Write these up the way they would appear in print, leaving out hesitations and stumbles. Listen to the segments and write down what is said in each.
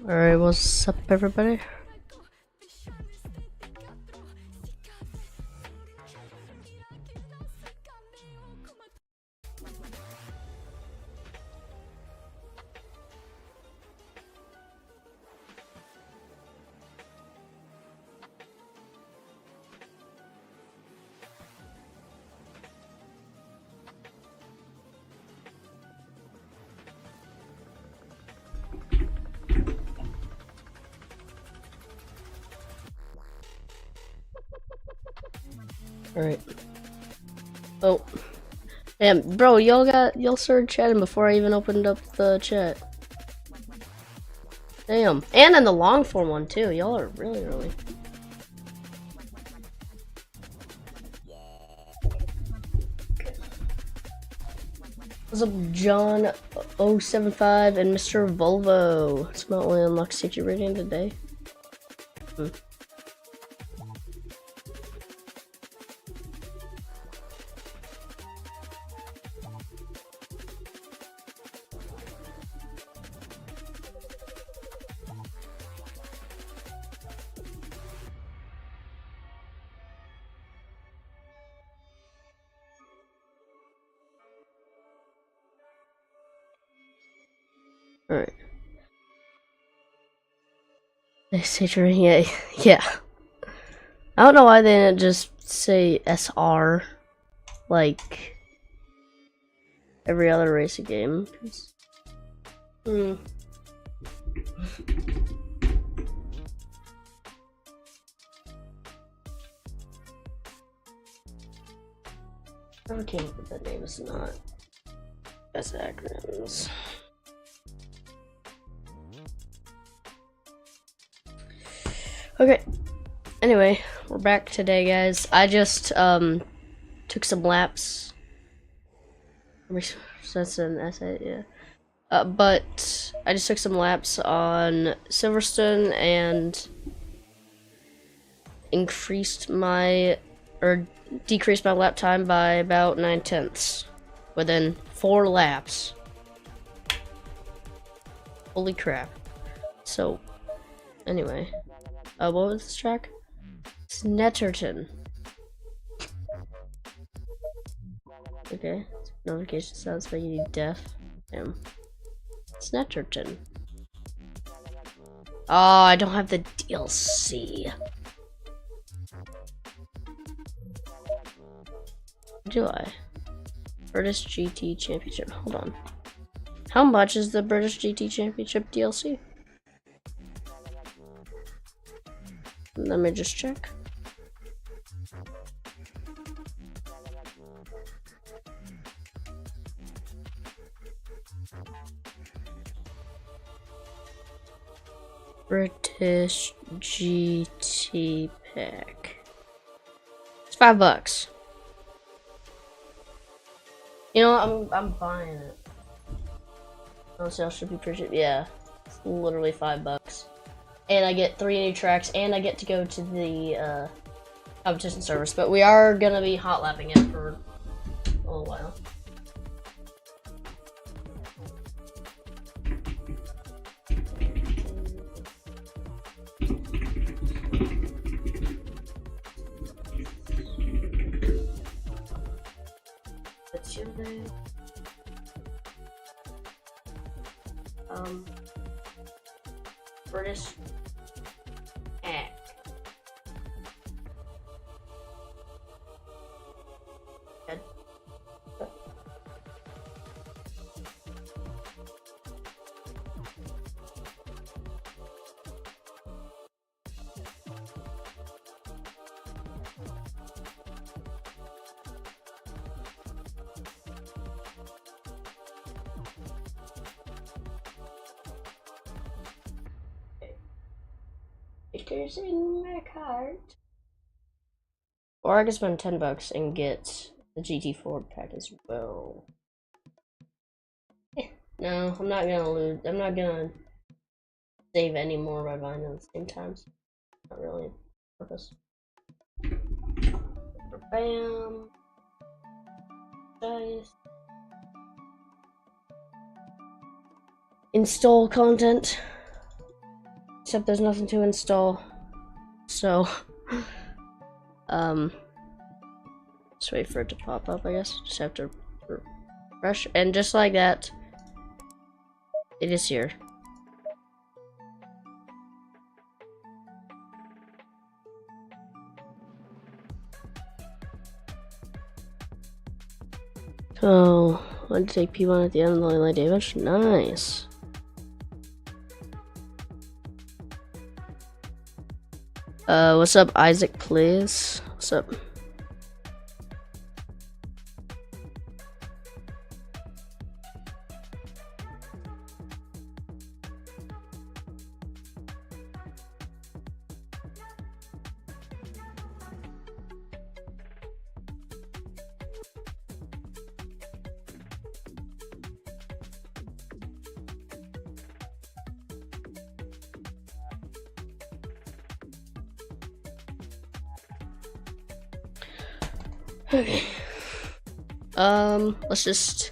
Alright, what's up, everybody? Alright. Oh. Damn, bro, y'all started chatting before I even opened up the chat. Damn. And in the long form one too. Y'all are really early. What's up, John 075 and Mr. Volvo? It's about only unlocked safety rating today. Alright. They say yeah. I don't know why they didn't just say SR like every other racing game. I can't put that name, it's not. That's acronyms. Okay. Anyway, we're back today, guys. I just took some laps. That's an essay, yeah. But I just took some laps on Silverstone and decreased my lap time by about 9/10 within 4 laps. Holy crap. So, anyway. What was this track? Snetterton. Okay. Notification sounds making you deaf. Damn. Snetterton. Oh, I don't have the DLC. Do I? British GT Championship. Hold on. How much is the British GT Championship DLC? Let me just check. British GT pack. It's $5. You know, I'm buying it. Honestly, I should be pretty cheap. Yeah, it's literally $5. And I get 3 new tracks, and I get to go to the competition service. But we are gonna be hot lapping it for a little while. What's your name? British Act. Good. Stickers in my cart. Or I can spend $10 and get the GT4 pack as well. No, I'm not gonna lose. I'm not gonna save any more by buying them at the same time. So not really a purpose. Bam. Nice. Install content. Except there's nothing to install. So, just wait for it to pop up, I guess. Just have to refresh. And just like that, it is here. Oh, I want to take P1 at the end of the line damage. Nice. What's up, Isaac, please? What's up? Okay. Let's just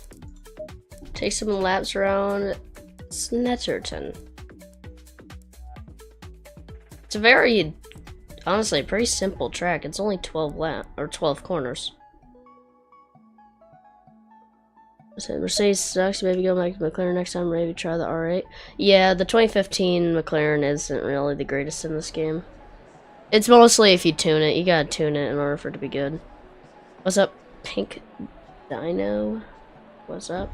take some laps around Snetterton. It's a very, honestly, pretty simple track. It's only 12 corners. So Mercedes sucks. Maybe go back to McLaren next time. Maybe try the R8. Yeah, the 2015 McLaren isn't really the greatest in this game. It's mostly if you tune it. You gotta tune it in order for it to be good. What's up, Pink Dino? What's up?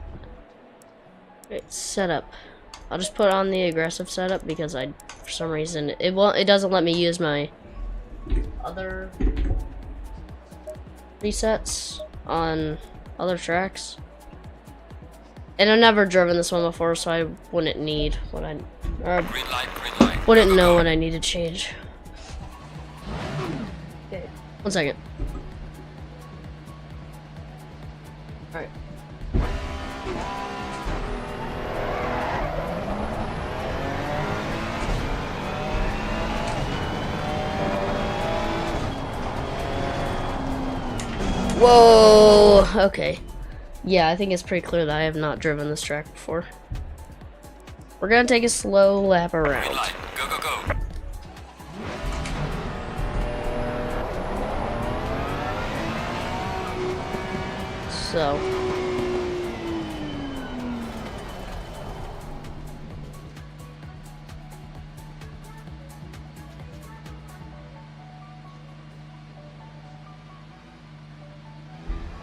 Okay, setup. I'll just put on the aggressive setup because for some reason, it doesn't let me use my other presets on other tracks. And I've never driven this one before, so I wouldn't need what green light. Wouldn't know what I need to change. Okay, 1 second. Alright. Whoa! Okay. Yeah, I think it's pretty clear that I have not driven this track before. We're gonna take a slow lap around. Green light. Go, go, go. So.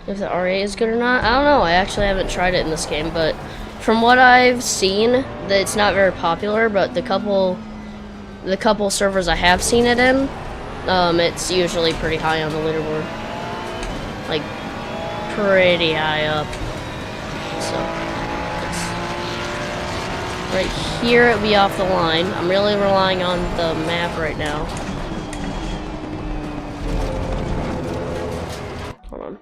If the R8 is good or not, I don't know. I actually haven't tried it in this game, but from what I've seen, it's not very popular. But the couple servers I have seen it in, it's usually pretty high on the leaderboard, like pretty high up. So right here, it'll be off the line. I'm really relying on the map right now. Hold on.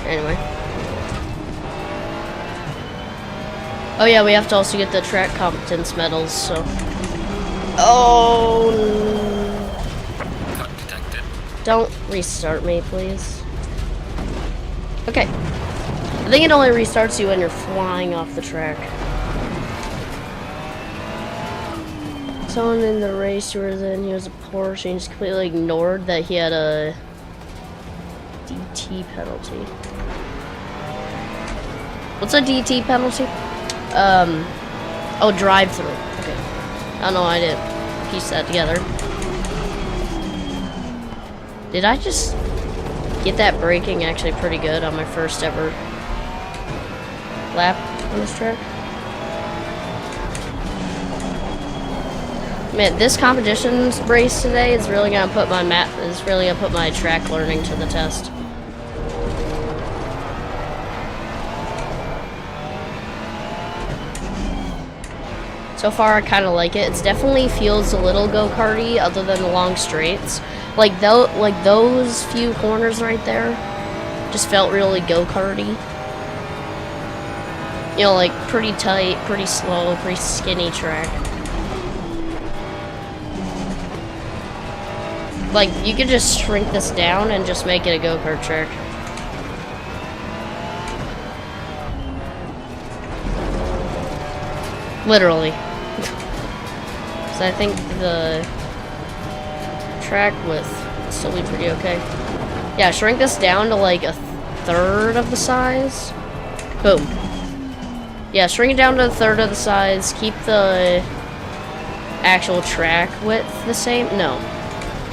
Anyway. Oh yeah, we have to also get the track competence medals, so. Oh. Detected. Don't restart me, please. Okay. I think it only restarts you when you're flying off the track. Someone in the race you were in, he was a Porsche, and just completely ignored that he had a DT penalty. What's a DT penalty? Oh, drive-through. Okay. I don't know, I didn't piece that together. Did I just get that braking actually pretty good on my first ever lap on this track? Man, this competition race today is really gonna put my track learning to the test. So far, I kind of like it. It definitely feels a little go-karty, other than the long straights. Like those few corners right there just felt really go-karty. You know, like pretty tight, pretty slow, pretty skinny track. Like, you could just shrink this down and just make it a go-kart track. Literally. So I think the track width will still be pretty okay. Yeah, shrink this down to like a third of the size. Boom. Yeah, shrink it down to a third of the size. Keep the actual track width the same. No.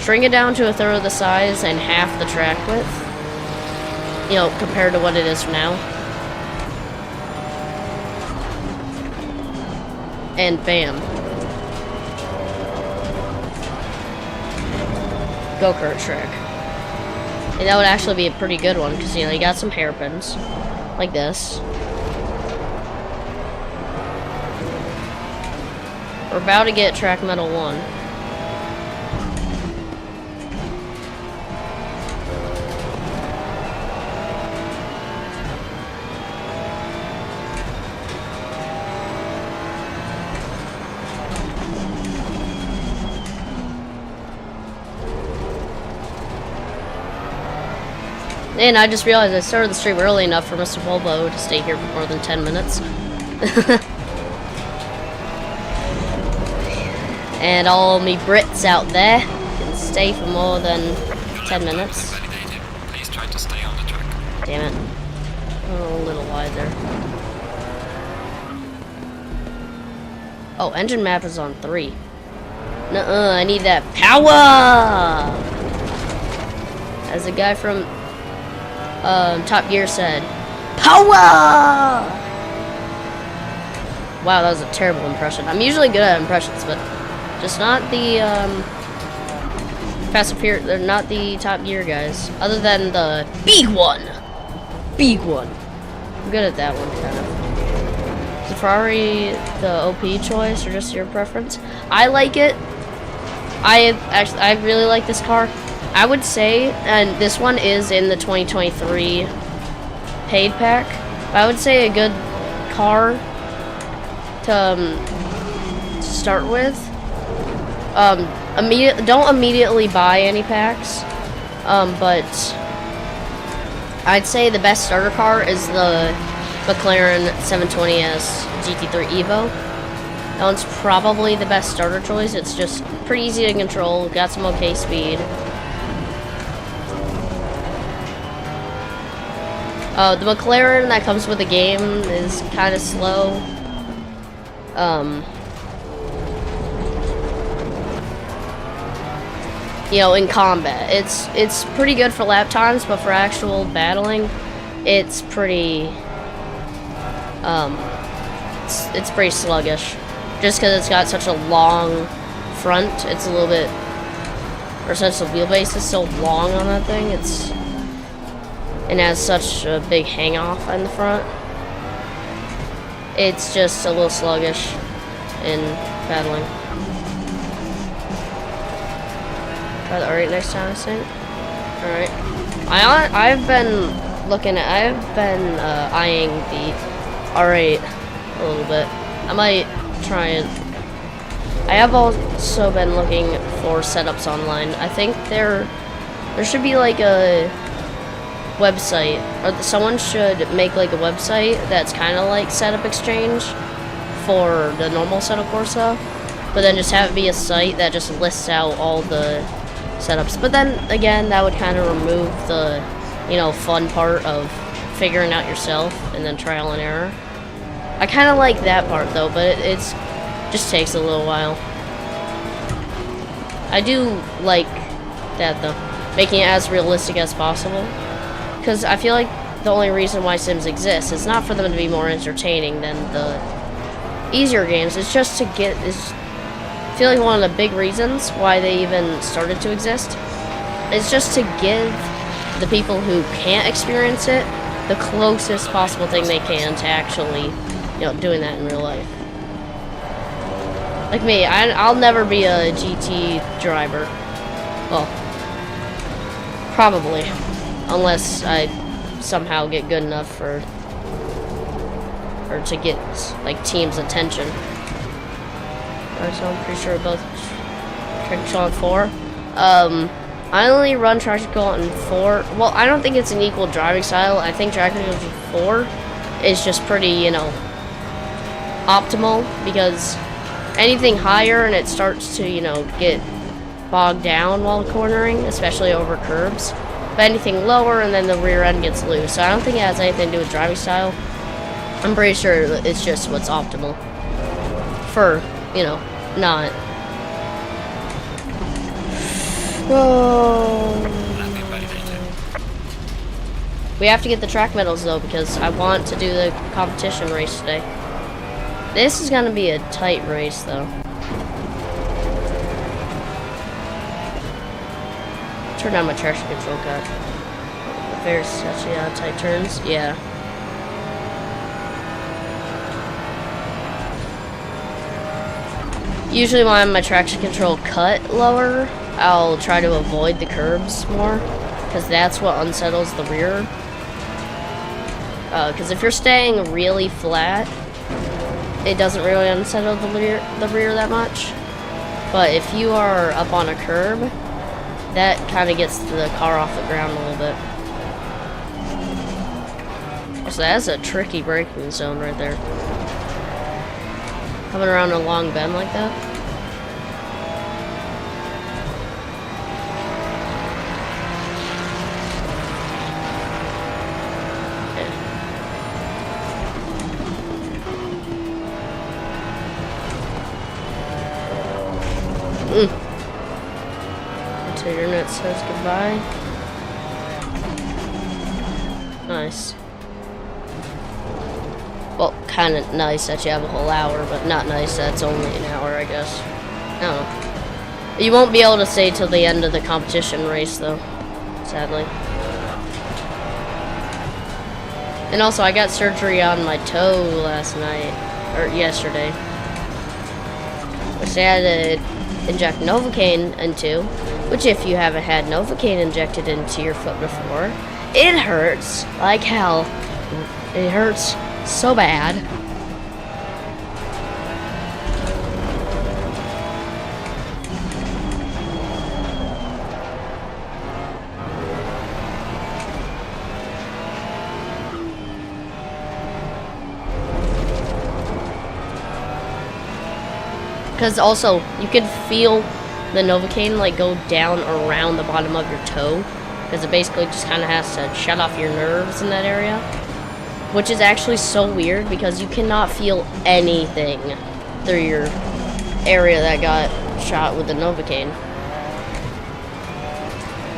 Shrink it down to a third of the size and half the track width. You know, compared to what it is now. And bam. Go-kart track. And that would actually be a pretty good one, because, you know, you got some hairpins. Like this. We're about to get track metal 1. And I just realized I started the stream early enough for Mr. Volvo to stay here for more than 10 minutes. And all me Brits out there can stay for more than 10 minutes. Please try to stay on the track. Damn it. Oh, a little wide there. Oh, engine map is on 3. Nuh-uh, I need that power! As the guy from Top Gear said, power! Wow, that was a terrible impression. I'm usually good at impressions, but just not the Fast and Furious. They're not the Top Gear guys. Other than the big one, I'm good at that one, kind of. Is the Ferrari the OP choice or just your preference? I like it. I really like this car. I would say, and this one is in the 2023 paid pack, but I would say a good car to start with. Don't immediately buy any packs, but I'd say the best starter car is the McLaren 720S GT3 Evo. That one's probably the best starter choice. It's just pretty easy to control, got some okay speed. The McLaren that comes with the game is kind of slow. You know, in combat, it's pretty good for lap times, but for actual battling, it's pretty it's pretty sluggish. Just because it's got such a long front, it's a little bit, or since the wheelbase is so long on that thing, and has such a big hang off in the front, it's just a little sluggish in battling. Try the R8 next time, I think. Alright. I've been eyeing the R8 a little bit. I might try it. I have also been looking for setups online. I think there should be like a website, or someone should make like a website that's kind of like Setup Exchange for the normal Setup Corsa, but then just have it be a site that just lists out all the setups. But then again, that would kind of remove the, you know, fun part of figuring out yourself and then trial and error. I kind of like that part though, but it's just takes a little while. I do like that though, making it as realistic as possible, because I feel like the only reason why Sims exists is not for them to be more entertaining than the easier games. It's just to get I feel like one of the big reasons why they even started to exist is just to give the people who can't experience it the closest possible thing they can to actually, you know, doing that in real life. Like me, I'll never be a GT driver. Well, Probably. Unless I somehow get good enough for... or to get, like, team's attention. Alright, so I'm pretty sure both traction control on 4. I only run traction control on 4. Well, I don't think it's an equal driving style. I think traction control 4 is just pretty, you know, optimal, because anything higher and it starts to, you know, get bogged down while cornering, especially over curbs. But anything lower and then the rear end gets loose. So I don't think it has anything to do with driving style. I'm pretty sure it's just what's optimal for, you know, not. Oh. We have to get the track medals though, because I want to do the competition race today. This is gonna be a tight race though. Turn down my traction control cut. Very such tight turns. Yeah. Usually when my traction control cut lower, I'll try to avoid the curbs more, because that's what unsettles the rear. Because if you're staying really flat, it doesn't really unsettle the rear that much. But if you are up on a curb, that kind of gets the car off the ground a little bit. So that's a tricky braking zone right there. Coming around a long bend like that. Until your net says goodbye. Nice. Well, kind of nice that you have a whole hour, but not nice that it's only an hour, I guess. I don't know. You won't be able to stay till the end of the competition race, though. Sadly. And also, I got surgery on my toe last night. Or yesterday. Which I had to inject Novocaine into. Which, if you haven't had Novocaine injected into your foot before, it hurts like hell. It hurts so bad. Because also, you can feel the Novocaine like go down around the bottom of your toe. Because it basically just kind of has to shut off your nerves in that area. Which is actually so weird because you cannot feel anything through your area that got shot with the Novocaine.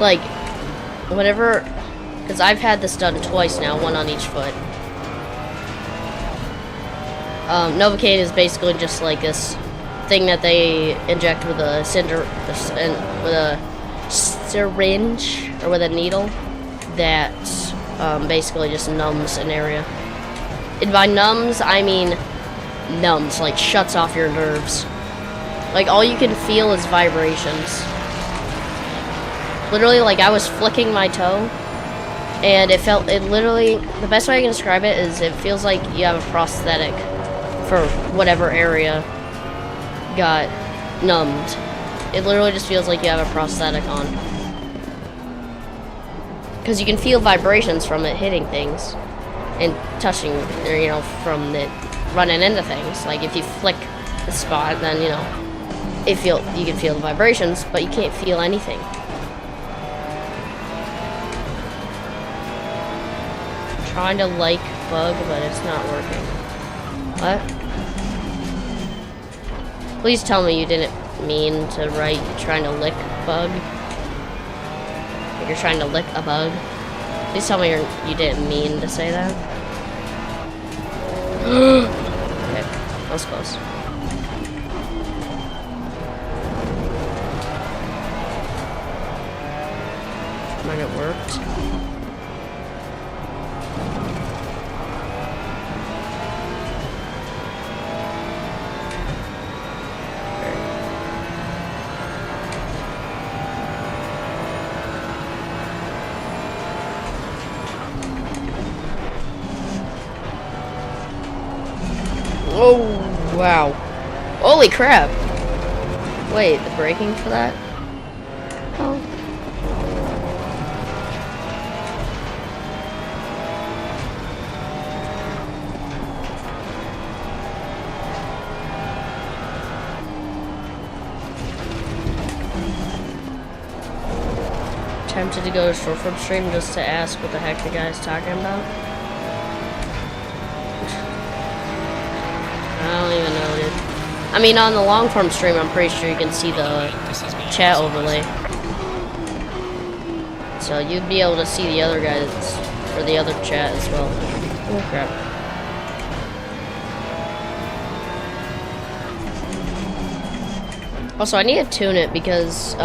Like, whatever, because I've had this done twice now, one on each foot. Novocaine is basically just like this thing that they inject with a syringe or with a needle that basically just numbs an area. And by numbs, I mean numbs, like shuts off your nerves. Like all you can feel is vibrations. Literally, like I was flicking my toe, and it literally, the best way I can describe it is it feels like you have a prosthetic for whatever area got numbed. It literally just feels like you have a prosthetic on. Because you can feel vibrations from it hitting things and touching, or, you know, from it running into things. Like if you flick the spot, then, you know, you can feel the vibrations, but you can't feel anything. Trying to like bug, but it's not working. What? Please tell me you didn't mean to write trying to lick bug. Like you're trying to lick a bug. Please tell me you didn't mean to say that. Okay, that was close. Might have worked. Oh, wow. Holy crap. Wait, the braking for that? Oh. Tempted to go to short stream just to ask what the heck the guy's talking about. I don't even know, dude. I mean, on the long form stream, I'm pretty sure you can see the chat overlay. So you'd be able to see the other guys, or the other chat as well. Oh crap. Also, I need to tune it because,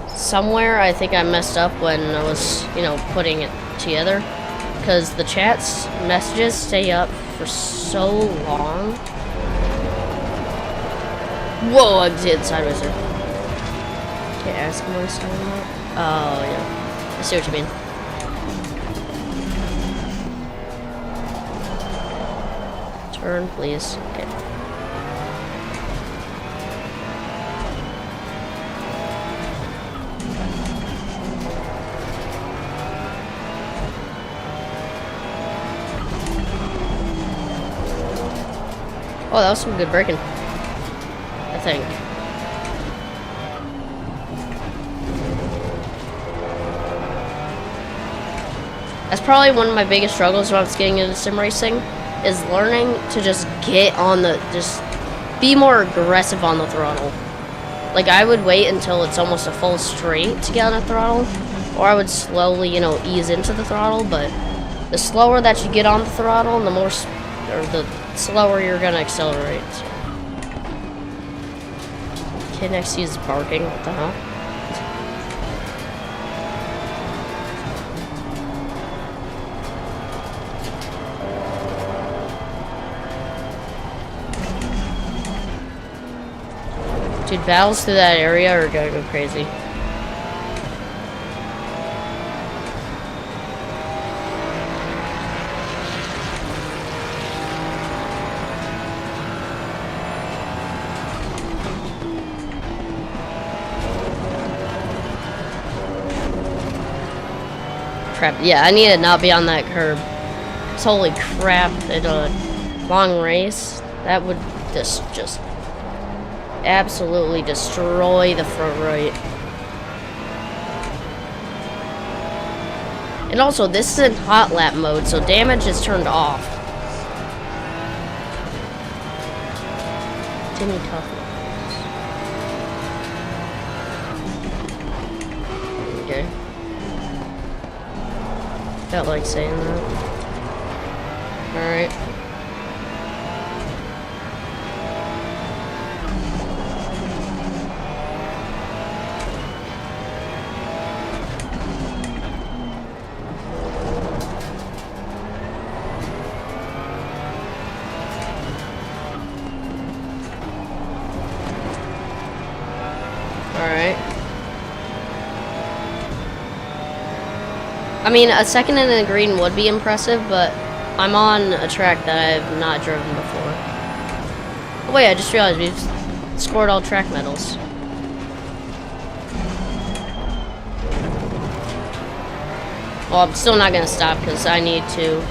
somewhere I think I messed up when I was, you know, putting it together. Because the chat's messages stay up for so long. Whoa, I did sideways there. Okay, ask him what he's talking about. Oh, yeah. I see what you mean. Turn, please. Okay. Oh, that was some good braking. I think. That's probably one of my biggest struggles when I was getting into sim racing, is learning to just get on the, just be more aggressive on the throttle. Like, I would wait until it's almost a full straight to get on the throttle, or I would slowly, you know, ease into the throttle, but the slower that you get on the throttle, the more, or the slower you're gonna accelerate. Kid next to you is barking. What the hell? Dude, battles through that area are gonna go crazy. Crap. Yeah, I need to not be on that curb. 'Cause holy crap, in a long race, that would just absolutely destroy the front right. And also, this is in hot lap mode, so damage is turned off. Timmy toughness. Okay. Felt like saying that. Alright. Alright. I mean, a second in the green would be impressive, but I'm on a track that I've not driven before. Oh wait, I just realized we've scored all track medals. Well, I'm still not gonna stop because I need to.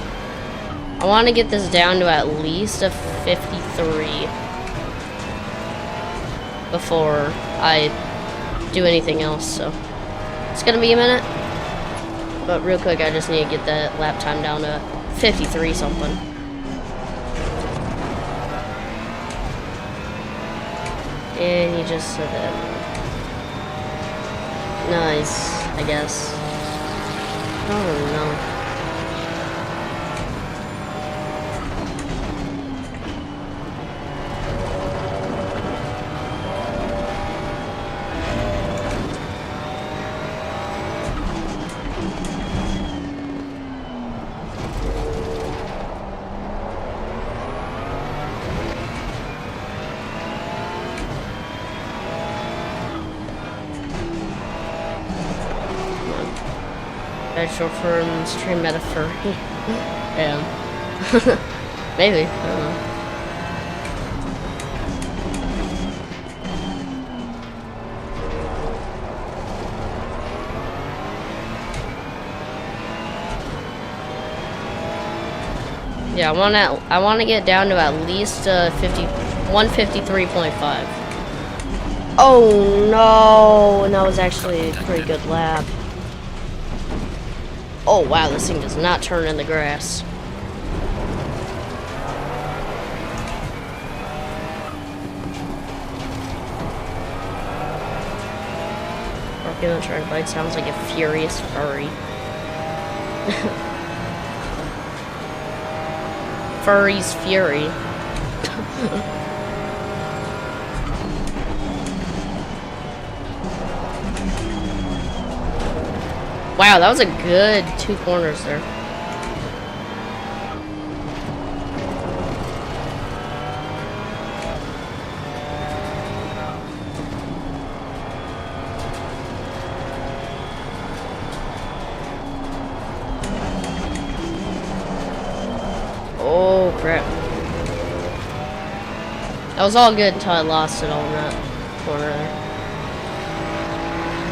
I want to get this down to at least a 53 before I do anything else, so it's gonna be a minute. But real quick, I just need to get that lap time down to 53 something. And he just said that. Nice, I guess. Oh no. Short form stream metaphor. Damn. Maybe. I don't know. Yeah, I wanna get down to at least 153.5. Oh no, and that was actually a pretty good lap. Oh wow, this thing does not turn in the grass. Working on trying to bike sounds like a furious furry. Furry's fury. Wow, that was a good 2 corners there. Oh crap. That was all good until I lost it all in that corner there.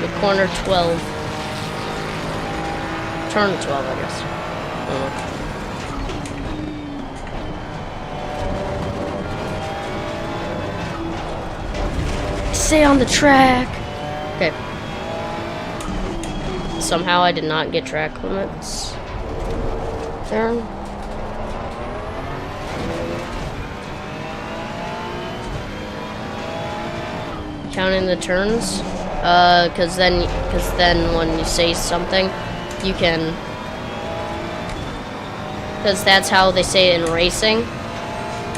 The corner 12. Turn 12, I guess. Stay on the track! Okay. Somehow I did not get track limits. There. Counting the turns, cause then when you say something, you can, cause that's how they say it in racing.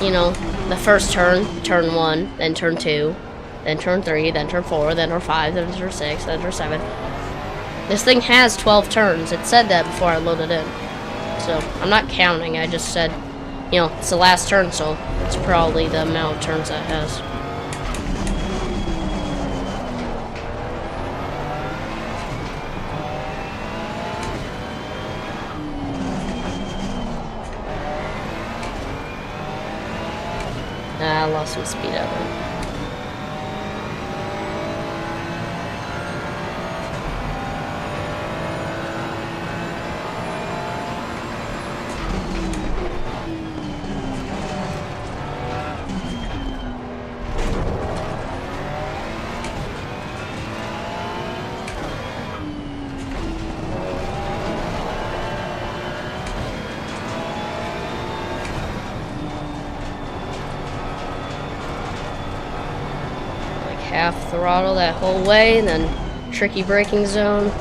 You know, the first turn 1, then turn 2, then turn 3, then turn 4, then turn 5, then turn 6, then turn 7. This thing has 12 turns. It said that before I loaded in, so I'm not counting. I just said, you know, it's the last turn, so it's probably the amount of turns that it has. I lost some speed out there. Half throttle that whole way, and then tricky braking zone.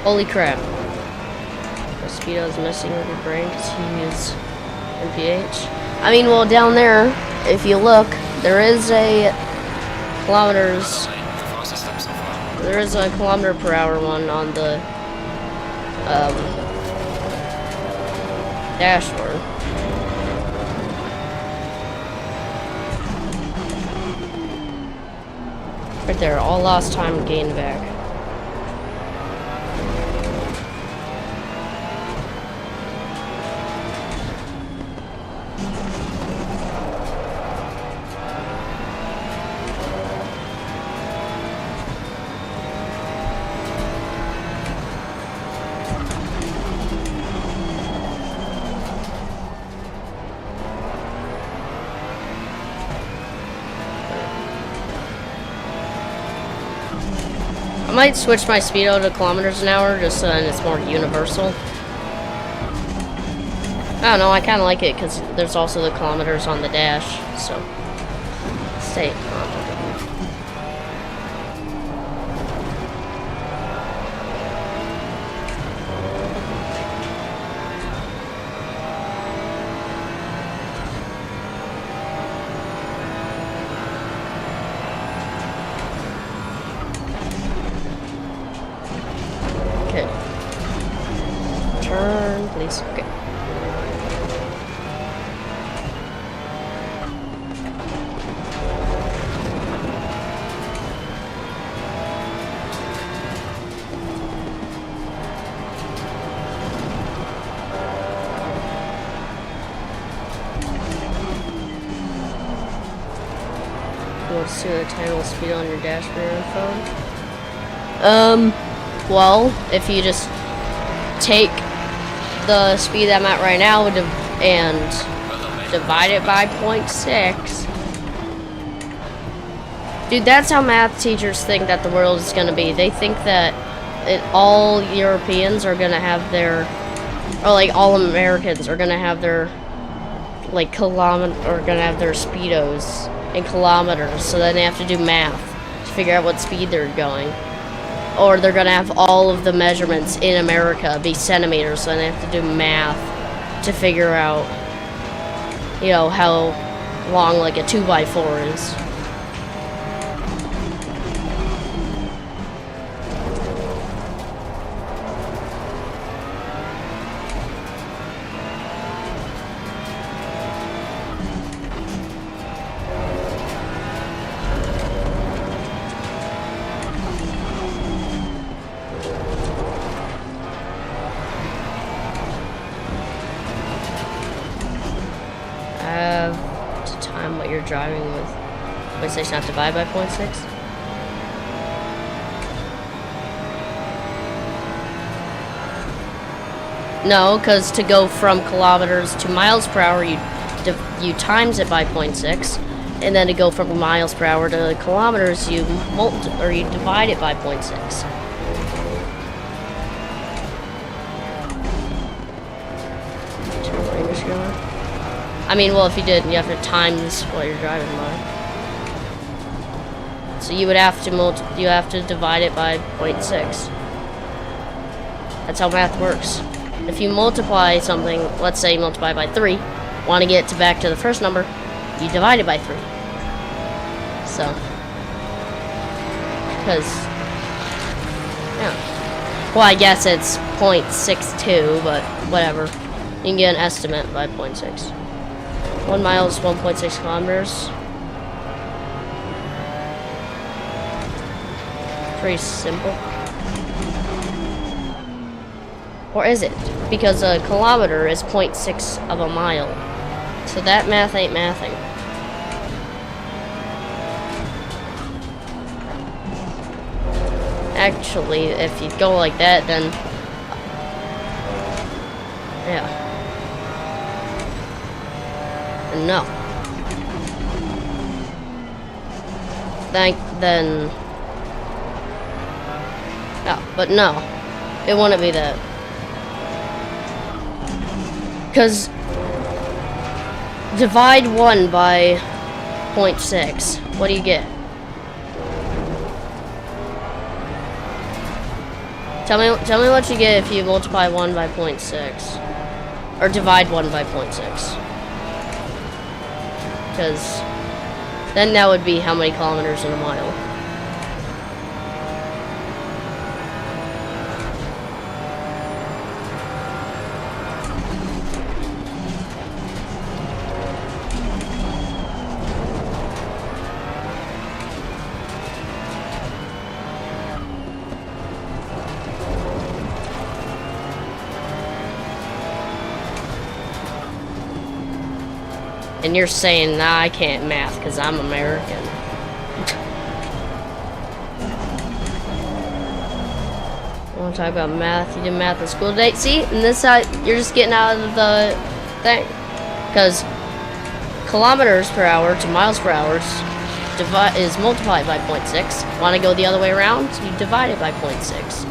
Holy crap. Speedo's messing with your brain because he is MPH. I mean, well, down there, if you look, there is a kilometers. There is a kilometer per hour one on the dashboard. Right there, all lost time gained back. I might switch my speedo to kilometers an hour just so then it's more universal. I don't know, I kind of like it because there's also the kilometers on the dash, so stay on. Okay. Turn, please. Okay. You want to see the time speed on your dashboard or phone? Well, if you just take the speed I'm at right now and divide it by 0.6. Dude, that's how math teachers think that the world is gonna be. They think that all Europeans are gonna have their, or like all Americans are gonna have their, like gonna have their speedos in kilometers. So then they have to do math to figure out what speed they're going. Or they're gonna have all of the measurements in America be centimeters, so then they have to do math to figure out, you know, how long like a 2x4 is. To time what you're driving with 0.6 not divide by 0.6. No, because to go from kilometers to miles per hour, you times it by 0.6, and then to go from miles per hour to kilometers, you divide it by 0.6. I mean, well, if you did, you have to times what you're driving by. So you would have to divide it by 0.6. That's how math works. If you multiply something, let's say you multiply by 3, want to get back to the first number, you divide it by 3. So, because, yeah. Well, I guess it's 0.62, but whatever. You can get an estimate by 0.6. 1 mile is 1.6 kilometers. Pretty simple. Or is it? Because a kilometer is 0.6 of a mile. So that math ain't mathing. Actually, if you go like that, then... yeah. No. Then... yeah, but no. It wouldn't be that. Because... divide 1 by 0.6. What do you get? Tell me what you get if you multiply 1 by 0.6. Or divide 1 by 0.6. Because then that would be how many kilometers in a mile. And you're saying, nah, I can't math because I'm American. I want to talk about math. You did math in school today. See, and this side, you're just getting out of the thing. Because kilometers per hour to miles per hour is multiplied by 0.6. Want to go the other way around? You divide it by 0.6.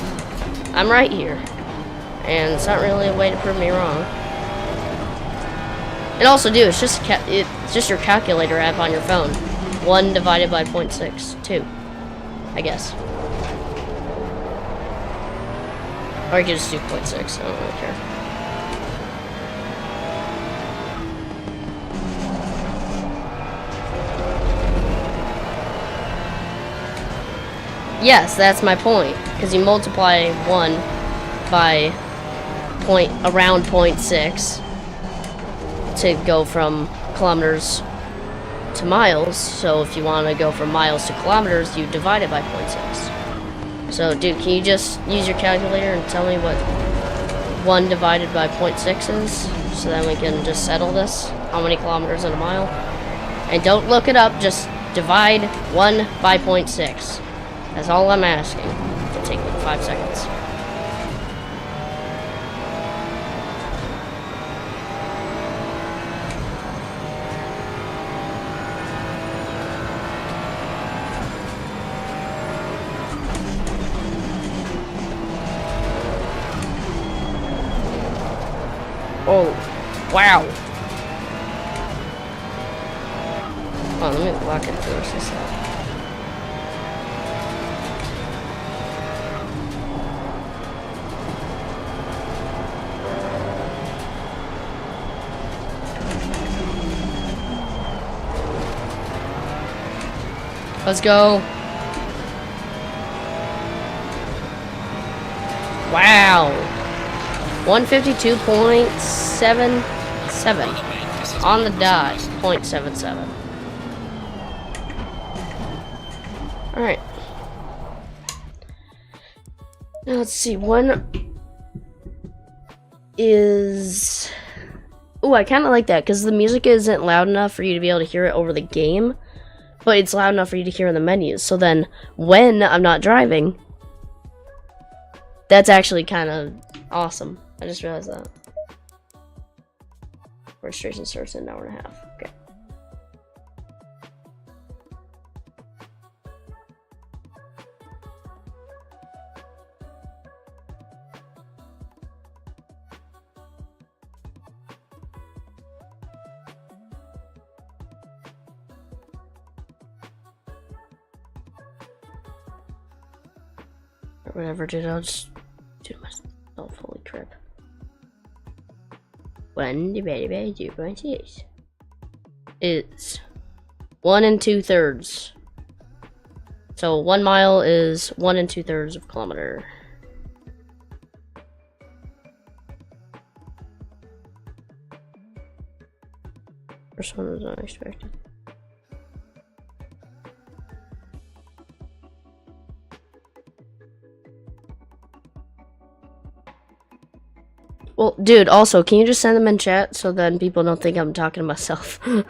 I'm right here. And it's not really a way to prove me wrong. And also, dude, it's just your calculator app on your phone. 1 divided by 0.6, 2, I guess. Or you can just do 0.6. I don't really care. Yes, that's my point. Because you multiply 1 by around 0.6. To go from kilometers to miles. So if you want to go from miles to kilometers, you divide it by 0.6. So dude, can you just use your calculator and tell me what 1 divided by 0.6 is, so then we can just settle this? How many kilometers in a mile? And don't look it up, just divide 1 by 0.6. That's all I'm asking. It'll take me 5 seconds. Oh, wow. Oh, let me lock it first. Let's go. Wow. 152.77 on the dot. 0.77. Alright. Now let's see. One is... Ooh, I kind of like that because the music isn't loud enough for you to be able to hear it over the game, but it's loud enough for you to hear in the menus. So then, when I'm not driving, that's actually kind of awesome. I just realized that. Registration starts in an hour and a half. Okay. Or whatever, dude. I'll just do myself. Holy crap. 1 divided by 2.6 is 1 2/3. So 1 mile is 1 2/3 of a kilometer. First one was unexpected. Well, dude, also, can you just send them in chat so then people don't think I'm talking to myself? And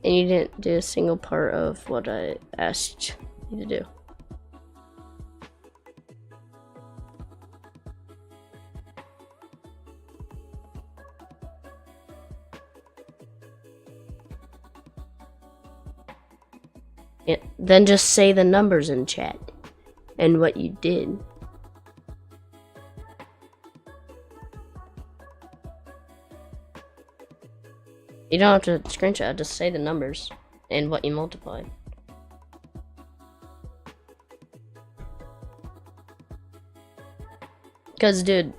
you didn't do a single part of what I asked you to do. Yeah, then just say the numbers in chat and what you did. You don't have to screenshot, just say the numbers and what you multiplied. Cause dude,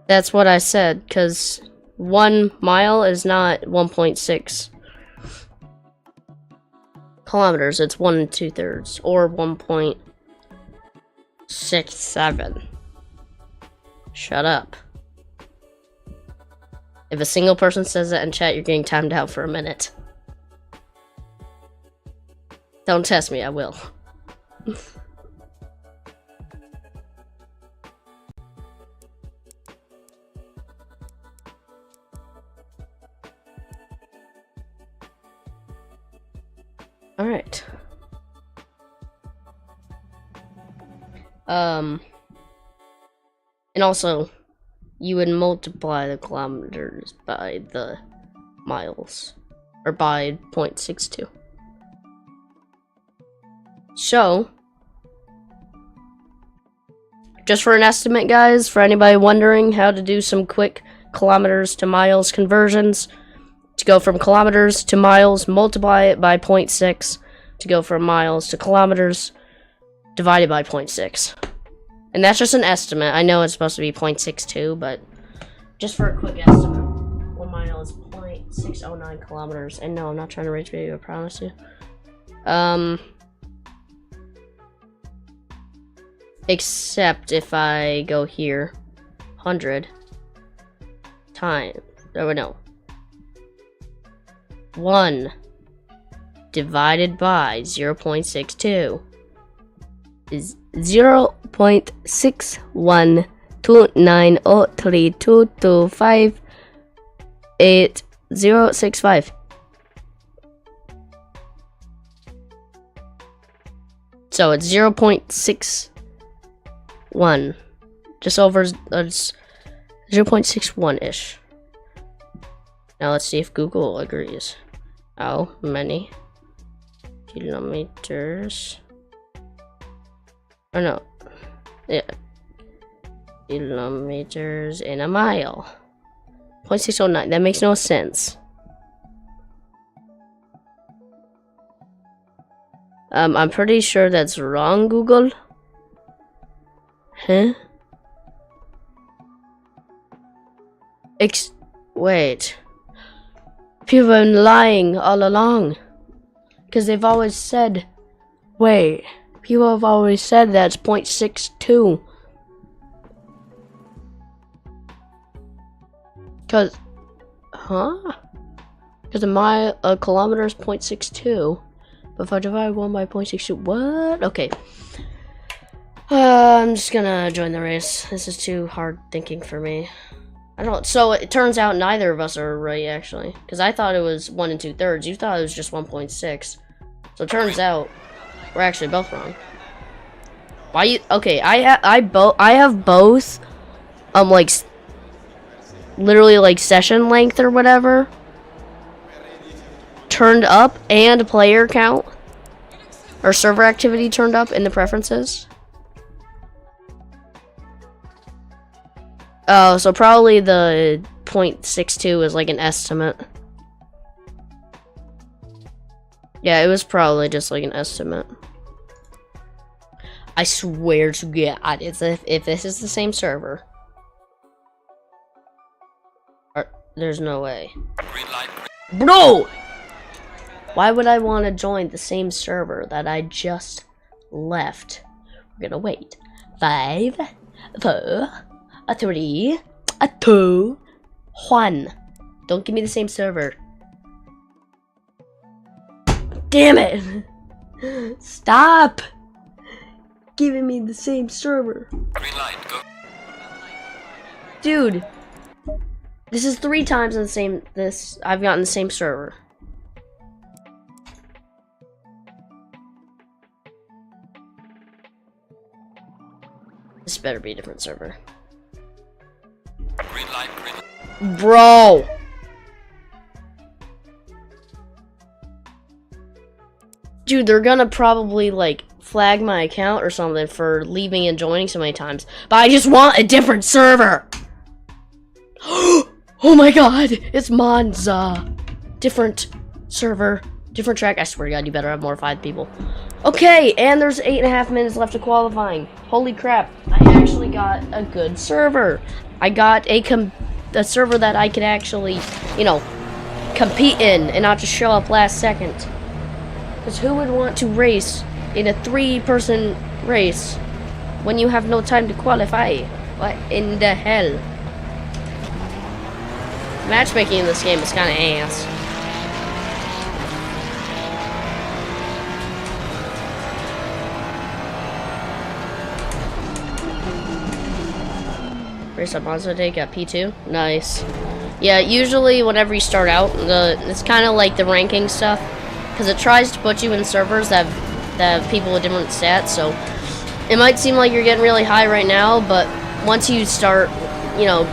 that's what I said, cause 1 mile is not 1.6 kilometers, it's 1 2/3 or 1.67. Shut up. If a single person says that in chat, you're getting timed out for a minute. Don't test me, I will. Alright. And also, you would multiply the kilometers by the miles, or by 0.62. So, just for an estimate, guys, for anybody wondering how to do some quick kilometers to miles conversions, to go from kilometers to miles, multiply it by 0.6. To go from miles to kilometers, divided by 0.6. And that's just an estimate. I know it's supposed to be 0.62, but just for a quick estimate, 1 mile is 0.609 kilometers. And no, I'm not trying to rage baby, I promise you. Except if I go here, 100 times, oh no, 1 divided by 0.62 is 0.61290322588065. So it's 0.61, just over 0.61-ish. Now let's see if Google agrees. How many kilometers Or no. Yeah. Kilometers in a mile. 0.609. That makes no sense. I'm pretty sure that's wrong, Google. Huh? Wait. People have been lying all along. Because they've always said... Wait. People have always said that's 0.62. Because... Huh? Because a kilometer is 0.62. But if I divide 1 by 0.62... What? Okay. I'm just gonna join the race. This is too hard thinking for me. I don't. So it turns out neither of us are right, actually, because I thought it was 1 2/3. You thought it was just 1.6. So it turns out we're actually both wrong. Why you? Okay, I have both. Like literally like session length or whatever turned up, and player count or server activity turned up in the preferences. Oh, so probably the 0.62 is like an estimate. Yeah, it was probably just like an estimate. I swear to God, if this is the same server. There's no way. Bro! Why would I want to join the same server that I just left? We're gonna wait. 5, 4, 3, 2, 1. Don't give me the same server. Damn it! Stop giving me the same server. Green light, go. Dude, this is 3 times in the same. I've gotten the same server. This better be a different server. Green light, green light. Bro! Dude, they're gonna probably, like, flag my account or something for leaving and joining so many times. But I just want a different server! Oh my god! It's Monza! Different server, different track. I swear to God, you better have more 5 people. Okay, and there's 8.5 minutes left of qualifying. Holy crap, I actually got a good server. I got a server that I could actually, you know, compete in and not just show up last second. Because who would want to race in a 3-person race when you have no time to qualify? What in the hell? Matchmaking in this game is kind of ass. Race up Monza today, got P2. Nice. Yeah, usually whenever you start out, it's kind of like the ranking stuff, because it tries to put you in servers that have people with different stats, so it might seem like you're getting really high right now, but once you start, you know,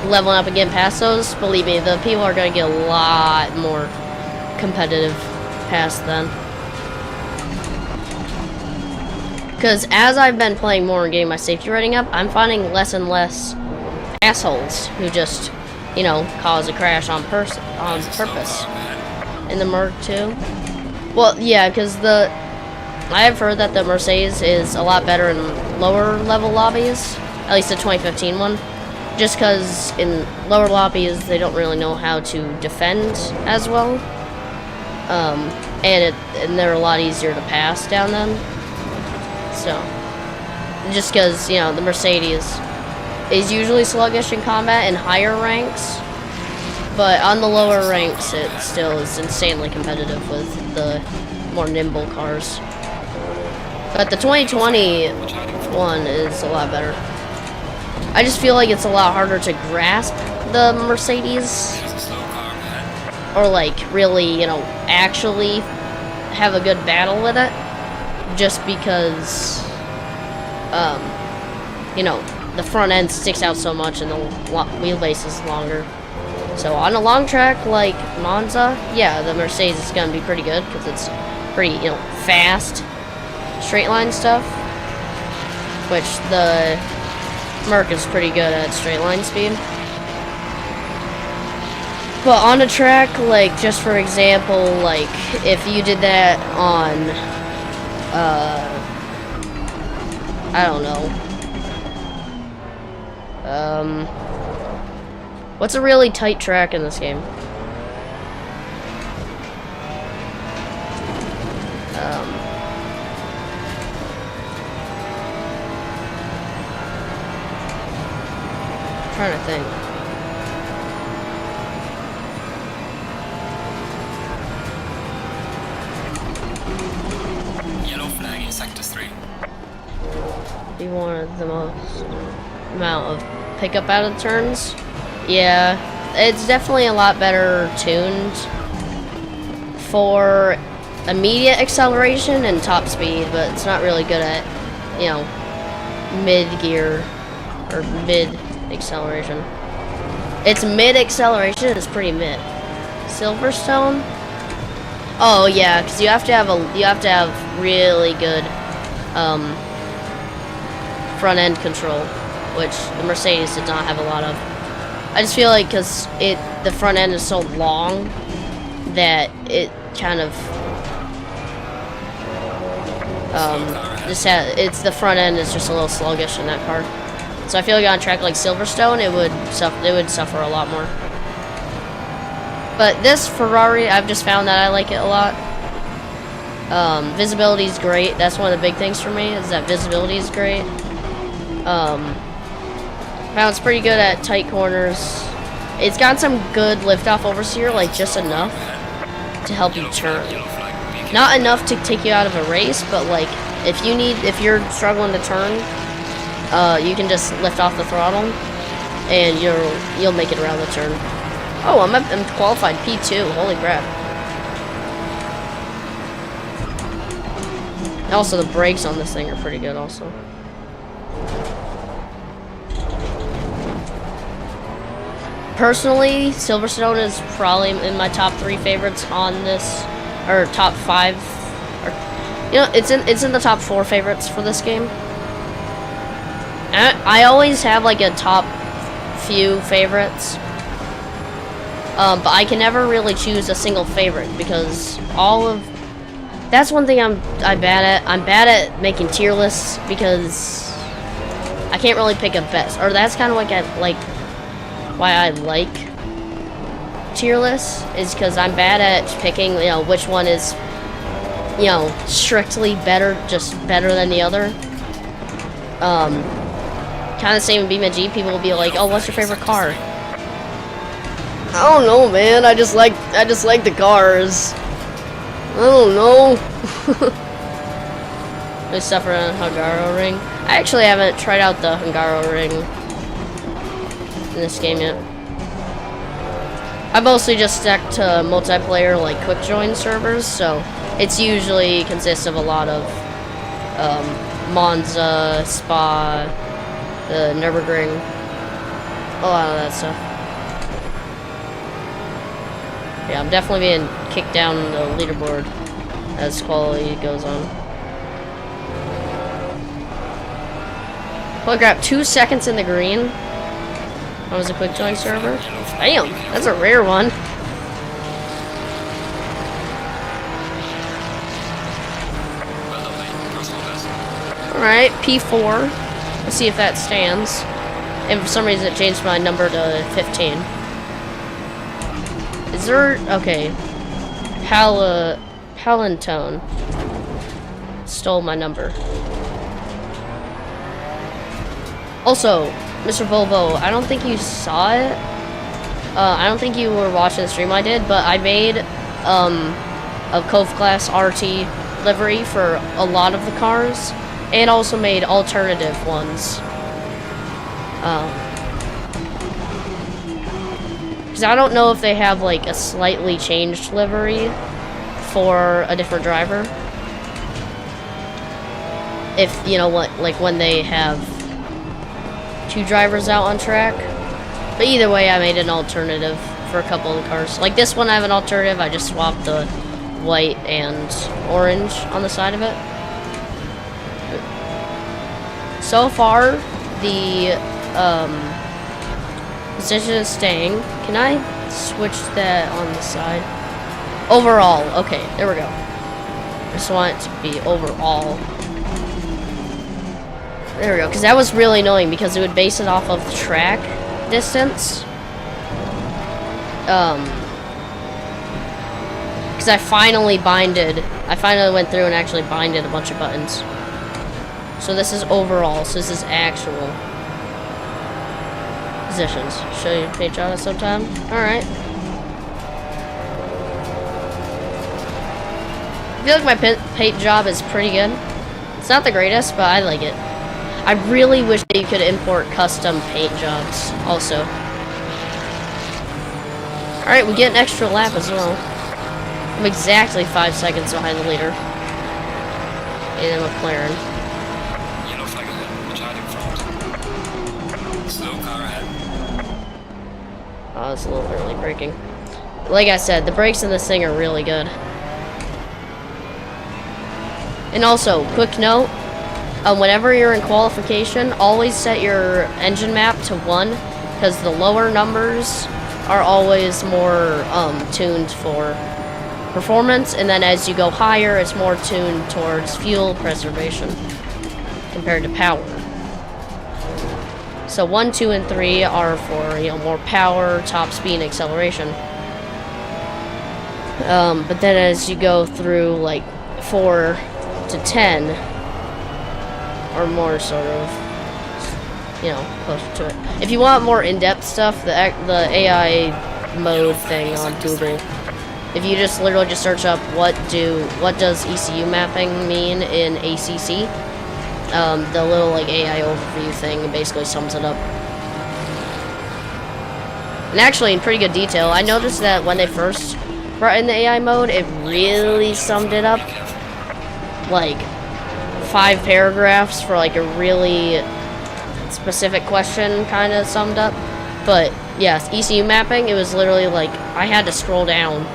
leveling up and getting past those, believe me, the people are going to get a lot more competitive past then. Because as I've been playing more and getting my safety rating up, I'm finding less and less assholes who just, you know, cause a crash on purpose. In the Merc too. Well, yeah, because I have heard that the Mercedes is a lot better in lower level lobbies, at least the 2015 one. Just because in lower lobbies they don't really know how to defend as well, and they're a lot easier to pass down them. So, just because, you know, the Mercedes is usually sluggish in combat in higher ranks, but on the lower ranks it still is insanely competitive with the more nimble cars. But the 2020 one is a lot better. I just feel like it's a lot harder to grasp the Mercedes, or like really, you know, actually have a good battle with it. Just because, you know, the front end sticks out so much and the wheelbase is longer. So on a long track like Monza, yeah, the Mercedes is going to be pretty good because it's pretty, you know, fast, straight line stuff. which the Merc is pretty good at straight line speed. But on a track, like, just for example, like, if you did that on, I don't know. What's a really tight track in this game? I'm trying to think. Yellow flag in sector 3. You wanted the most amount of pickup out of the turns? Yeah, it's definitely a lot better tuned for immediate acceleration and top speed, but it's not really good at, you know, mid-gear or mid-acceleration. It's mid-acceleration, it's pretty mid. Silverstone? Oh yeah, because you have to have really good front end control, which the Mercedes did not have a lot of. I just feel like because the front end is so long that it kind of the front end is just a little sluggish in that car. So I feel like on a track like Silverstone, it would suffer a lot more. But this Ferrari, I've just found that I like it a lot. Visibility is great. That's one of the big things for me, is that visibility is great. Now it's pretty good at tight corners. It's got some good liftoff oversteer, like just enough to help you turn. Not enough to take you out of a race, but like if you're struggling to turn, you can just lift off the throttle, and you'll make it around the turn. Oh, I'm qualified P2. Holy crap! And also, the brakes on this thing are pretty good. Also, personally, Silverstone is probably in my top 3 favorites on this, or top 5, or you know, it's in the top 4 favorites for this game. I always have like a top few favorites. But I can never really choose a single favorite because that's one thing I'm bad at. I'm bad at making tier lists because I can't really pick a best. Or that's kind of like why I like tier lists, is because I'm bad at picking, you know, which one is, you know, strictly better, just better than the other. Kind of same with BeamNG. People will be like, "Oh, what's your favorite car?" I don't know, man. I just like the cars. I don't know. I suffer on Hungaro Ring. I actually haven't tried out the Hungaro Ring in this game yet. I mostly just stuck to multiplayer, like quick join servers, so it's usually consists of a lot of Monza, Spa, the Nürburgring, a lot of that stuff. Yeah, I'm definitely being kicked down the leaderboard as quality goes on. Well, I grabbed 2 seconds in the green. That was a quick join server. Damn, that's a rare one. Alright, P4. Let's see if that stands. And for some reason it changed my number to 15. Is there... okay. Halentone stole my number. Also, Mr. Volvo, I don't think you saw it. I don't think you were watching the stream I did, but I made a Cove Class RT livery for a lot of the cars, and also made alternative ones. Because I don't know if they have like a slightly changed livery for a different driver. If, you know what, like when they have 2 drivers out on track. But either way, I made an alternative for a couple of the cars. Like this one, I have an alternative. I just swapped the white and orange on the side of it. So far, the position is staying. Can I switch that on the side? Overall. Okay, there we go. I just want it to be overall. There we go, because that was really annoying because it would base it off of the track distance. Because I finally went through and actually binded a bunch of buttons. So this is overall, so this is actual positions. Show you paint job sometime? Alright. I feel like my paint job is pretty good. It's not the greatest, but I like it. I really wish that you could import custom paint jobs also. Alright, we get an extra lap as well. I'm exactly 5 seconds behind the leader. In a McLaren. Yellow flag ahead. Child in front. Slow car ahead. Oh, it's a little early braking. Like I said, the brakes in this thing are really good. And also, quick note, whenever you're in qualification, always set your engine map to 1, because the lower numbers are always more tuned for performance, and then as you go higher, it's more tuned towards fuel preservation compared to power. So 1, 2, and 3 are for, you know, more power, top speed, and acceleration. But then as you go through like 4 to 10, or more sort of, you know, closer to it. If you want more in-depth stuff, the AI mode thing on Google, if you just literally just search up what does ECU mapping mean in ACC, the little like AI overview thing basically sums it up. And actually, in pretty good detail, I noticed that when they first brought in the AI mode, it really summed it up. Like 5 paragraphs for like a really specific question, kind of summed up. But yes, ECU mapping, it was literally like I had to scroll down.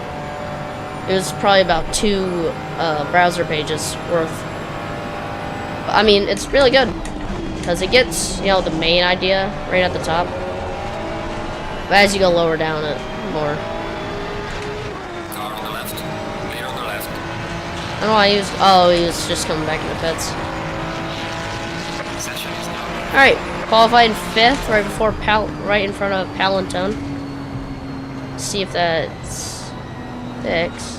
It was probably about 2 browser pages worth. I mean, it's really good because it gets, you know, the main idea right at the top. But as you go lower down, it more. Car on the left. Leader on the left. I don't know why he was. Oh, he was just coming back in the pits. Session is now. Alright, qualified in 5th, right in front of Palantone. See if that's 6.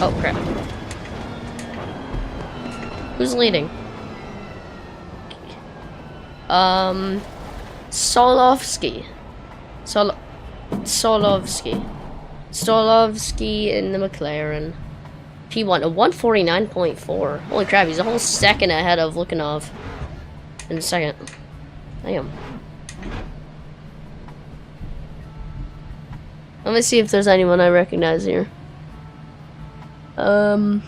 Oh crap. Who's leading? Solovsky in the McLaren. P1, a 149.4. Holy crap, he's a whole second ahead of Lukanov in a second. Damn. Let me see if there's anyone I recognize here. No.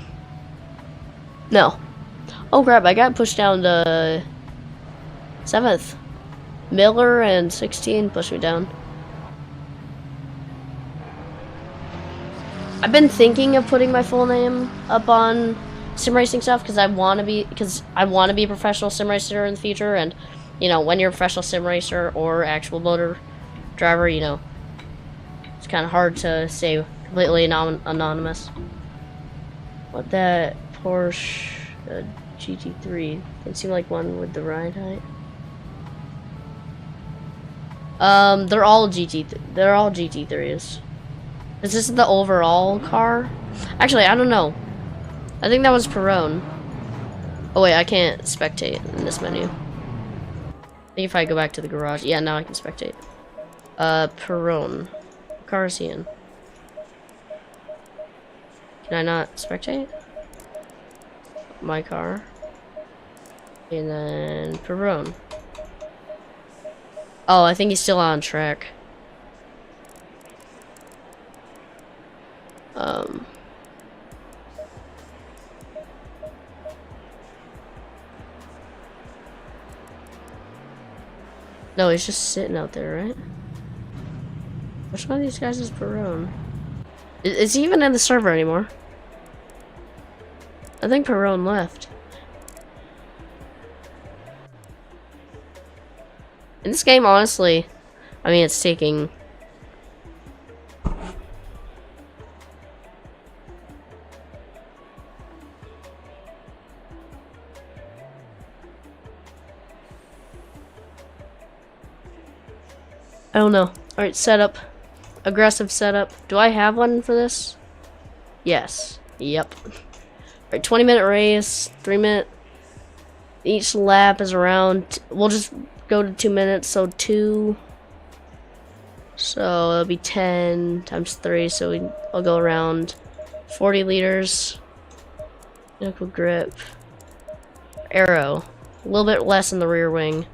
Oh crap, I got pushed down to 7th. Miller and 16 pushed me down. I've been thinking of putting my full name up on sim racing stuff because I want to be a professional sim racer in the future, and you know, when you're a professional sim racer or actual motor driver, you know, it's kind of hard to stay completely anonymous. What that Porsche GT3 didn't seem like one with the ride height. They're all GT3s. Is this the overall car? Actually, I don't know. I think that was Perone. Oh wait, I can't spectate in this menu. I think if I go back to the garage, yeah, now I can spectate. Perone. What car is he in? Can I not spectate? My car. And then Perone. Oh, I think he's still on track. No, he's just sitting out there, right? Which one of these guys is Perone? Is he even in the server anymore? I think Perone left. In this game, honestly, I mean, it's taking... I don't know. Alright, setup. Aggressive setup. Do I have one for this? Yes. Yep. Alright, 20-minute race, 3-minute. Each lap is around. We'll just go to 2 minutes, so 2. So it'll be 10 times 3, so I'll go around 40 liters. Equal grip. Aero. A little bit less in the rear wing,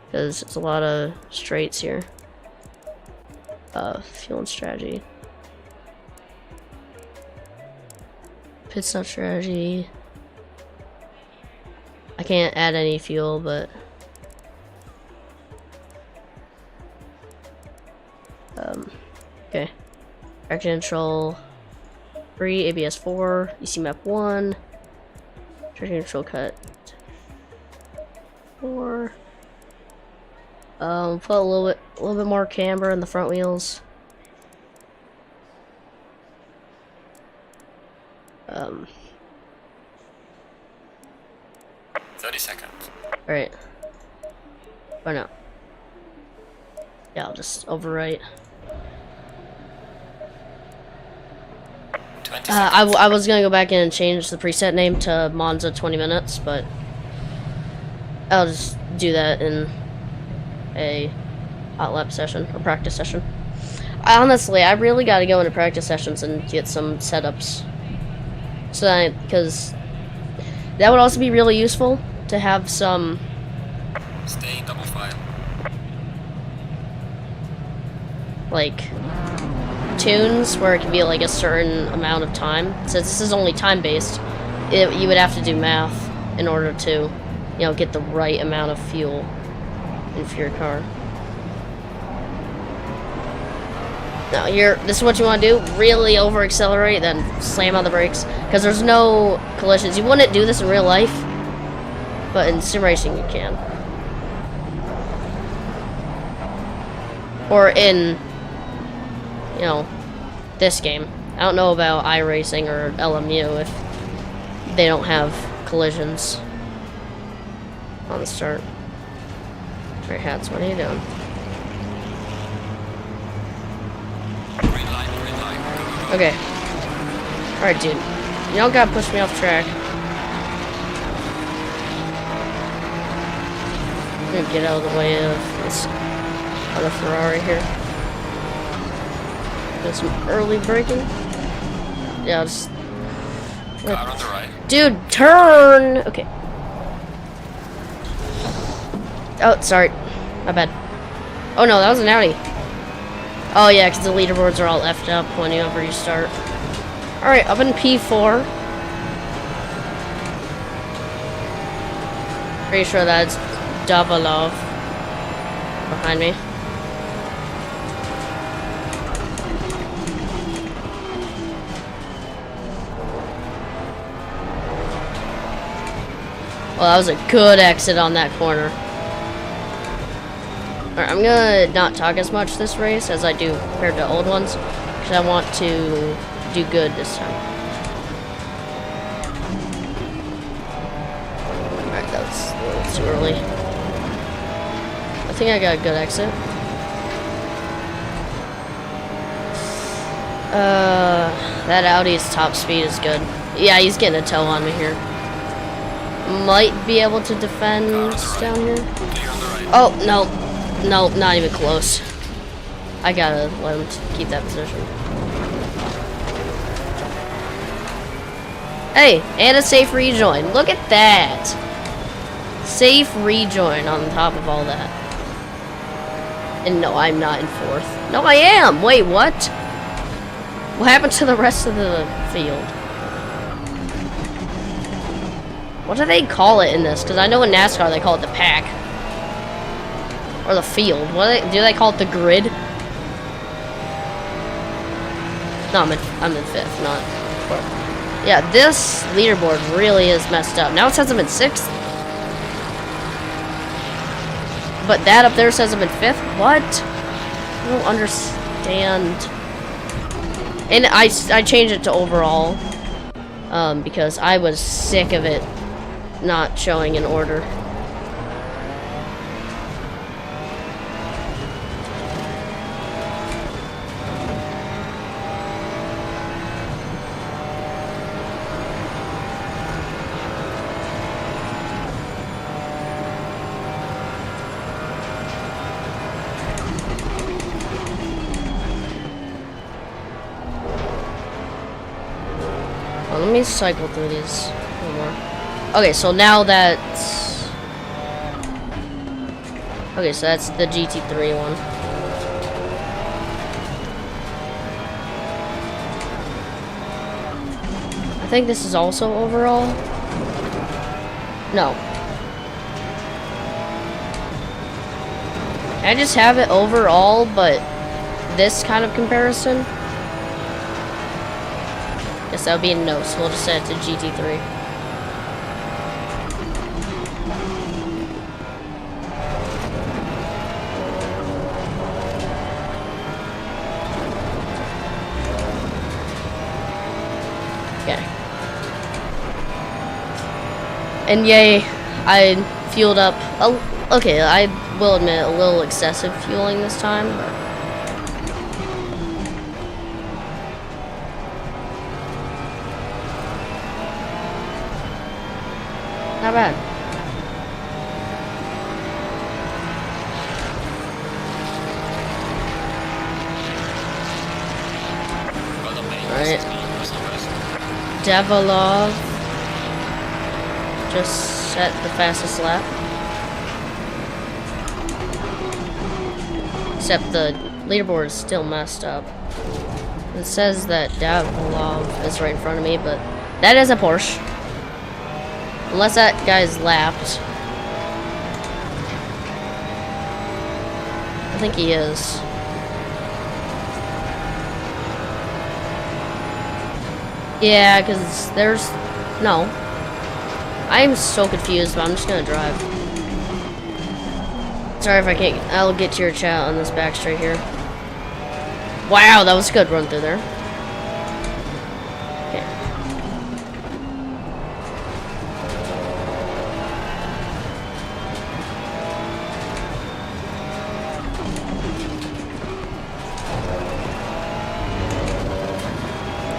because it's a lot of straights here. Fuel and strategy. Pit stop strategy. I can't add any fuel, but okay. Traction control 3, ABS 4, EC map 1, traction control cut 4. Put a little bit more camber in the front wheels. 30 seconds. Alright. Or no. Yeah, I'll just overwrite. 20 seconds. I was gonna go back in and change the preset name to Monza 20 minutes, but I'll just do that in a hot lap session or practice session. Honestly, I really got to go into practice sessions and get some setups, so that, because that would also be really useful to have some. Stay double file. Like tunes where it can be like a certain amount of time. Since this is only time based, you would have to do math in order to, you know, get the right amount of fuel for your car. Now this is what you want to do: really over accelerate, then slam on the brakes, because there's no collisions. You wouldn't do this in real life, but in sim racing you can. Or in, you know, this game. I don't know about iRacing or LMU if they don't have collisions on the start. Alright, Hats, what are you doing? Green light, green light. Go, go, go. Okay. Alright, dude. You don't gotta push me off track. I'm gonna get out of the way of this other Ferrari here. Got some early braking. Yeah, I'll just... Car on the right. Dude, turn! Okay. Oh, sorry. My bad. Oh no, that was an Audi. Oh yeah, because the leaderboards are all effed up whenever you start. Alright, up in P4. Pretty sure that's Davalov behind me. Well, that was a good exit on that corner. Alright, I'm gonna not talk as much this race as I do compared to old ones, because I want to do good this time. Alright, that was a little too early. I think I got a good exit. That Audi's top speed is good. Yeah, he's getting a tow on me here. Might be able to defend down here. Clear on the right. Oh, no. No, not even close. I gotta let him keep that position. Hey, and a safe rejoin. Look at that. Safe rejoin on top of all that. And no, I'm not in 4th. No, I am. Wait, what? What happened to the rest of the field? What do they call it in this? Because I know in NASCAR they call it the pack. Or the field. Do they call it the grid? No, I'm in 5th, not 4th. Yeah, this leaderboard really is messed up. Now it says I'm in 6th. But that up there says I'm in 5th? What? I don't understand. And I changed it to overall. Because I was sick of it not showing in order. Let me cycle through these a little more. Okay, so now that's... Okay, so that's the GT3 one. I think this is also overall. No. I just have it overall, but this kind of comparison. Guess that would be a no, so we'll just set it to GT3. Okay. And yay, I fueled up. Okay, I will admit a little excessive fueling this time, but not bad. Alright. Devilov just set the fastest lap. Except the leaderboard is still messed up. It says that Devilov is right in front of me, but that is a Porsche. Unless that guy's lapped. I think he is. Yeah, because there's... No. I am so confused, but I'm just gonna drive. Sorry if I can't... I'll get to your chat on this back straight here. Wow, that was a good run through there. Okay.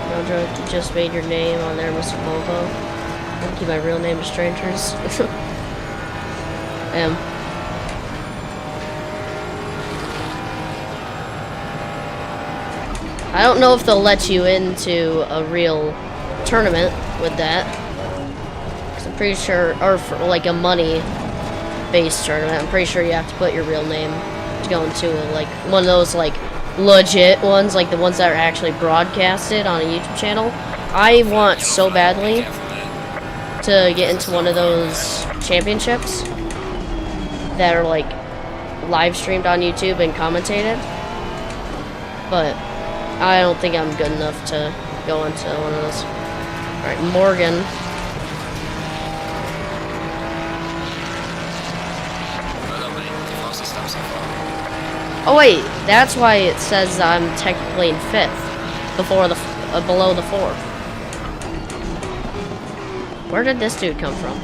No joke, you just made your name on there, Mr. Bobo. I'll keep my real name to strangers. I don't know if they'll let you into a real tournament with that. 'Cause I'm pretty sure, or for like a money-based tournament, I'm pretty sure you have to put your real name to go into like one of those like legit ones, like the ones that are actually broadcasted on a YouTube channel. I want so badly to get into one of those championships that are like live streamed on YouTube and commentated, but I don't think I'm good enough to go into one of those. Alright, Morgan. Oh wait, that's why it says I'm technically in 5th, before the below the 4th. Where did this dude come from?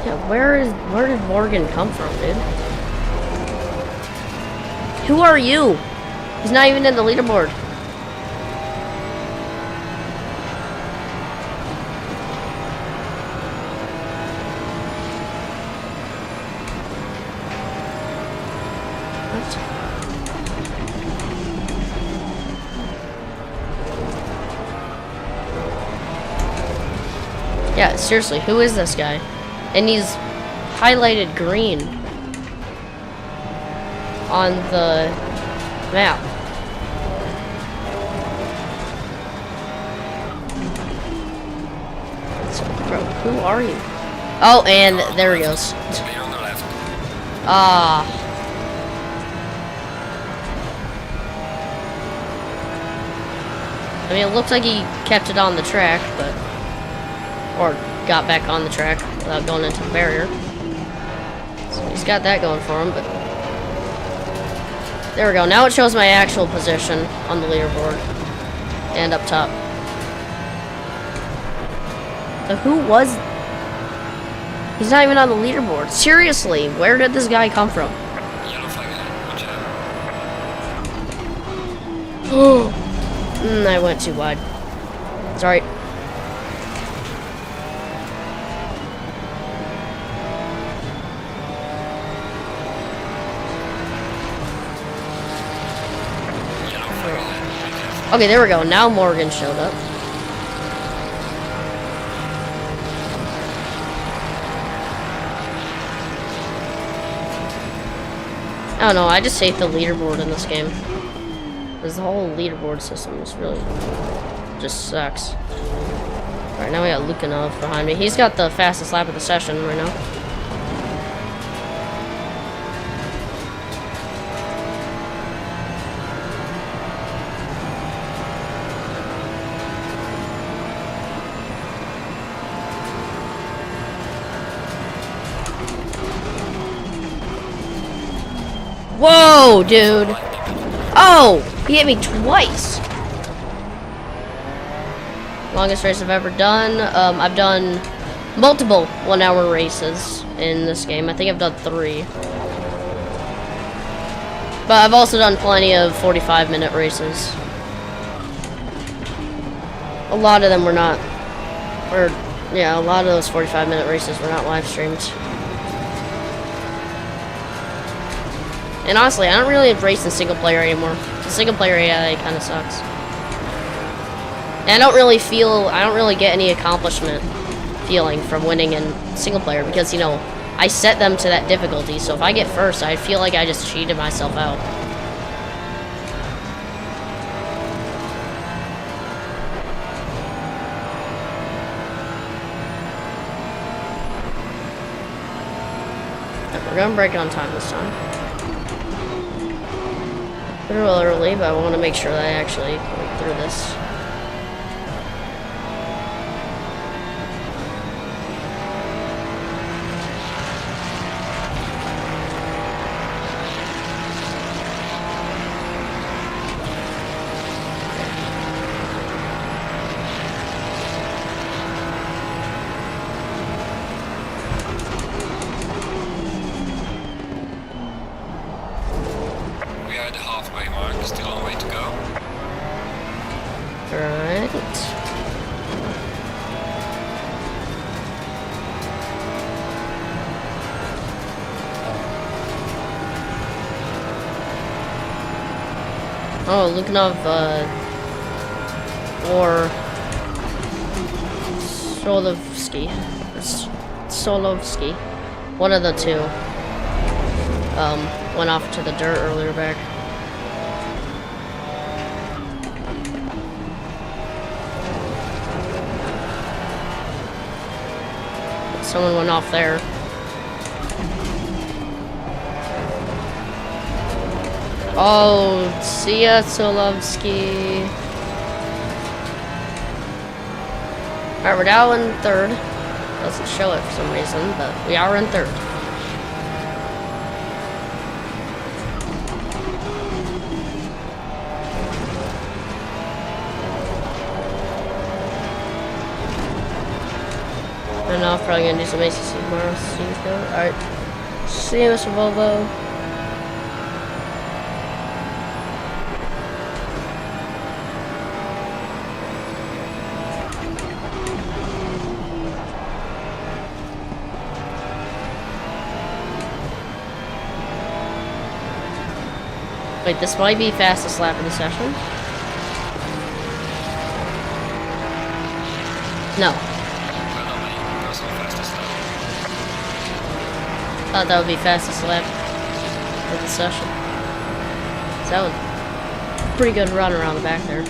Yeah, where did Morgan come from, dude? Who are you? He's not even in the leaderboard. What? Yeah, seriously, who is this guy? And he's highlighted green on the map. So, bro, who are you? Oh, and there he goes. Ah. I mean, it looks like he kept it on the track, but... Or got back on the track without going into the barrier. So he's got that going for him, but there we go. Now it shows my actual position on the leaderboard and up top. So who was... He's not even on the leaderboard. Seriously, where did this guy come from? Yellow flag ahead. Watch out. Oh, I went too wide. Sorry. Yellow flag ahead. Be careful. Okay, there we go. Now Morgan showed up. I don't know, I just hate the leaderboard in this game. Because the whole leaderboard system is really... just sucks. Alright, now we got Lukanov behind me. He's got the fastest lap of the session right now. Whoa, dude! Oh! He hit me twice! Longest race I've ever done. I've done multiple 1 hour races in this game. I think I've done 3. But I've also done plenty of 45-minute races. A lot of them were not... Or, yeah, a lot of those 45-minute races were not live streamed. And honestly, I don't really race in single player anymore. The single player AI kind of sucks. And I don't really get any accomplishment feeling from winning in single player because, you know, I set them to that difficulty. So if I get first, I feel like I just cheated myself out. We're gonna break on time this time. A little early, but I want to make sure that I actually went through this. We are at the halfway mark. Still a long way to go. Alright. Oh, Lukanov, or Solovsky. One of the two. Went off to the dirt earlier back. Someone went off there. Oh, see ya, Solovsky. Alright, we're now in third. Doesn't show it for some reason, but we are in third. And I'm probably gonna do some ACC tomorrow. See you go. Alright. See you, Mr. Volvo. Wait, this might be fastest lap of the session. No. Thought that would be fastest lap of the session. So that was a pretty good run around the back there.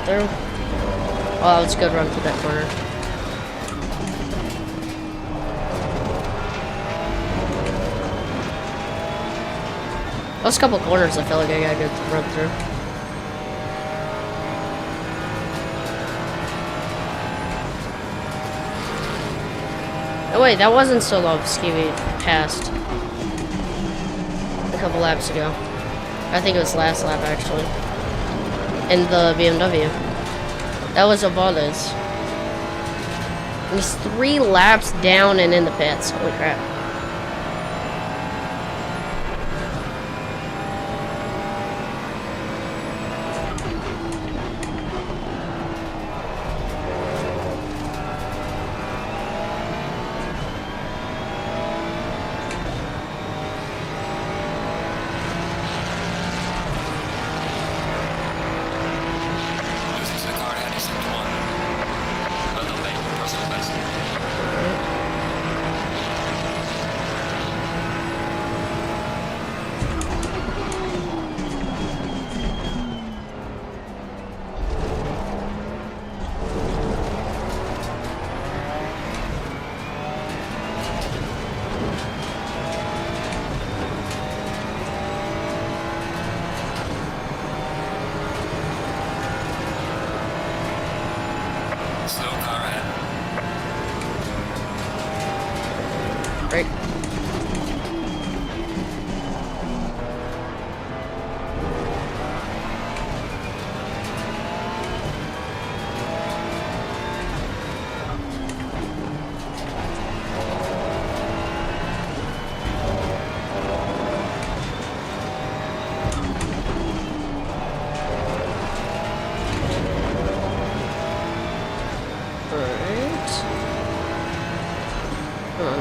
through. Oh, that was a good run through that corner. Those couple corners I feel like I got a good run through. Oh wait, that wasn't so low. Skeevy passed a couple laps ago. I think it was last lap actually. In the BMW. That was Ovaldes. He's 3 laps down and in the pits. Holy crap. Losing to the car ahead, he's into 1. Well done, mate. Personal best. Slow car ahead. Right. Alright. Come on.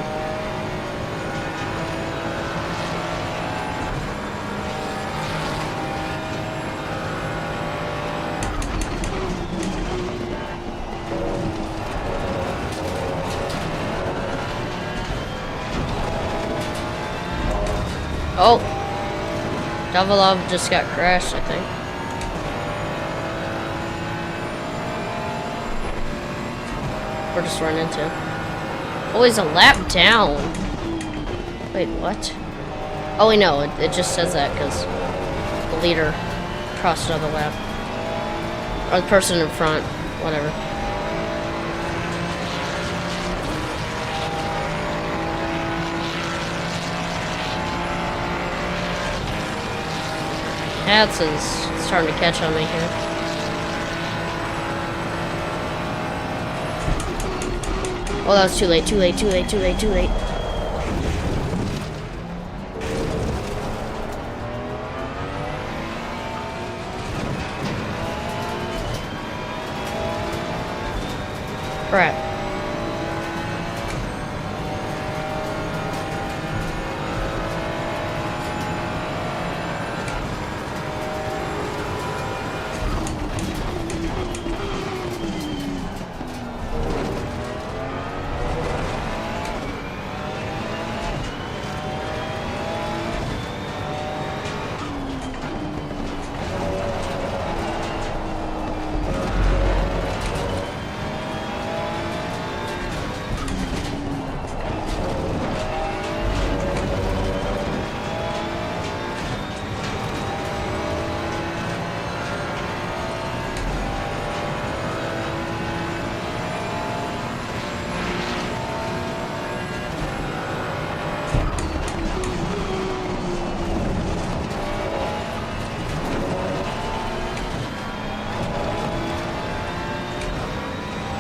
Oh! Davilov just got crashed, I think. Or just run into. Oh, he's a lap down. Wait, what? Oh, wait, no, it just says that because the leader crossed another lap. Or the person in front, whatever. Hats is starting to catch on me here. Oh, that was too late, too late, too late, too late, too late. Crap.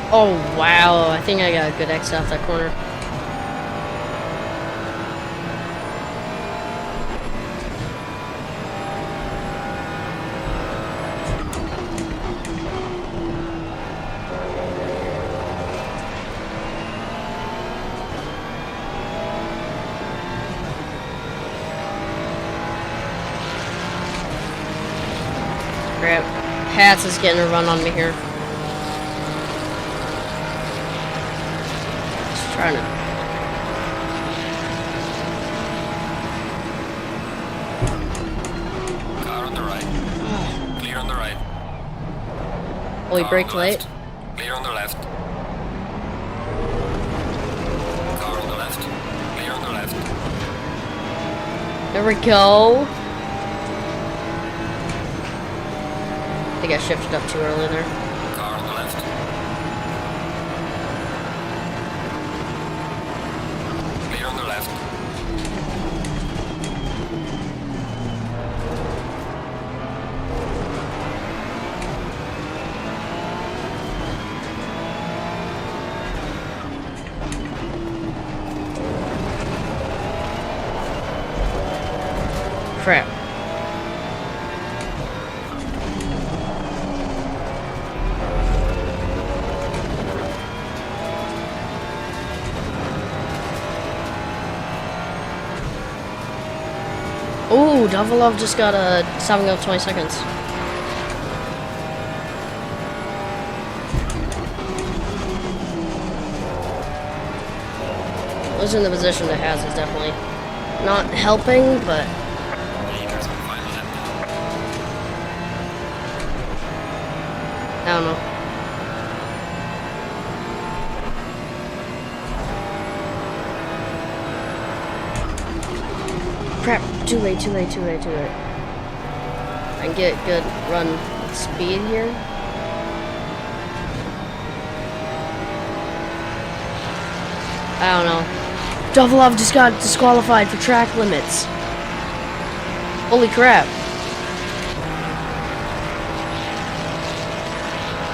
Oh, wow. I think I got a good exit off that corner. Crap. Hats is getting a run on me here. Just trying to. Car on the right. Clear on the right. Oh, we Car braked on the late. left. Clear on the left. Car on the left. Clear on the left. There we go. I think I shifted up too early there. Car on the left. Clear on the left. Crap. Ooh, Davilov just got a 7 of 20 seconds. Losing the position to Has is definitely not helping, but Leaders on final lap. I don't know. Crap, too late. I can get good run speed here. I don't know. Davilov just got disqualified for track limits. Holy crap.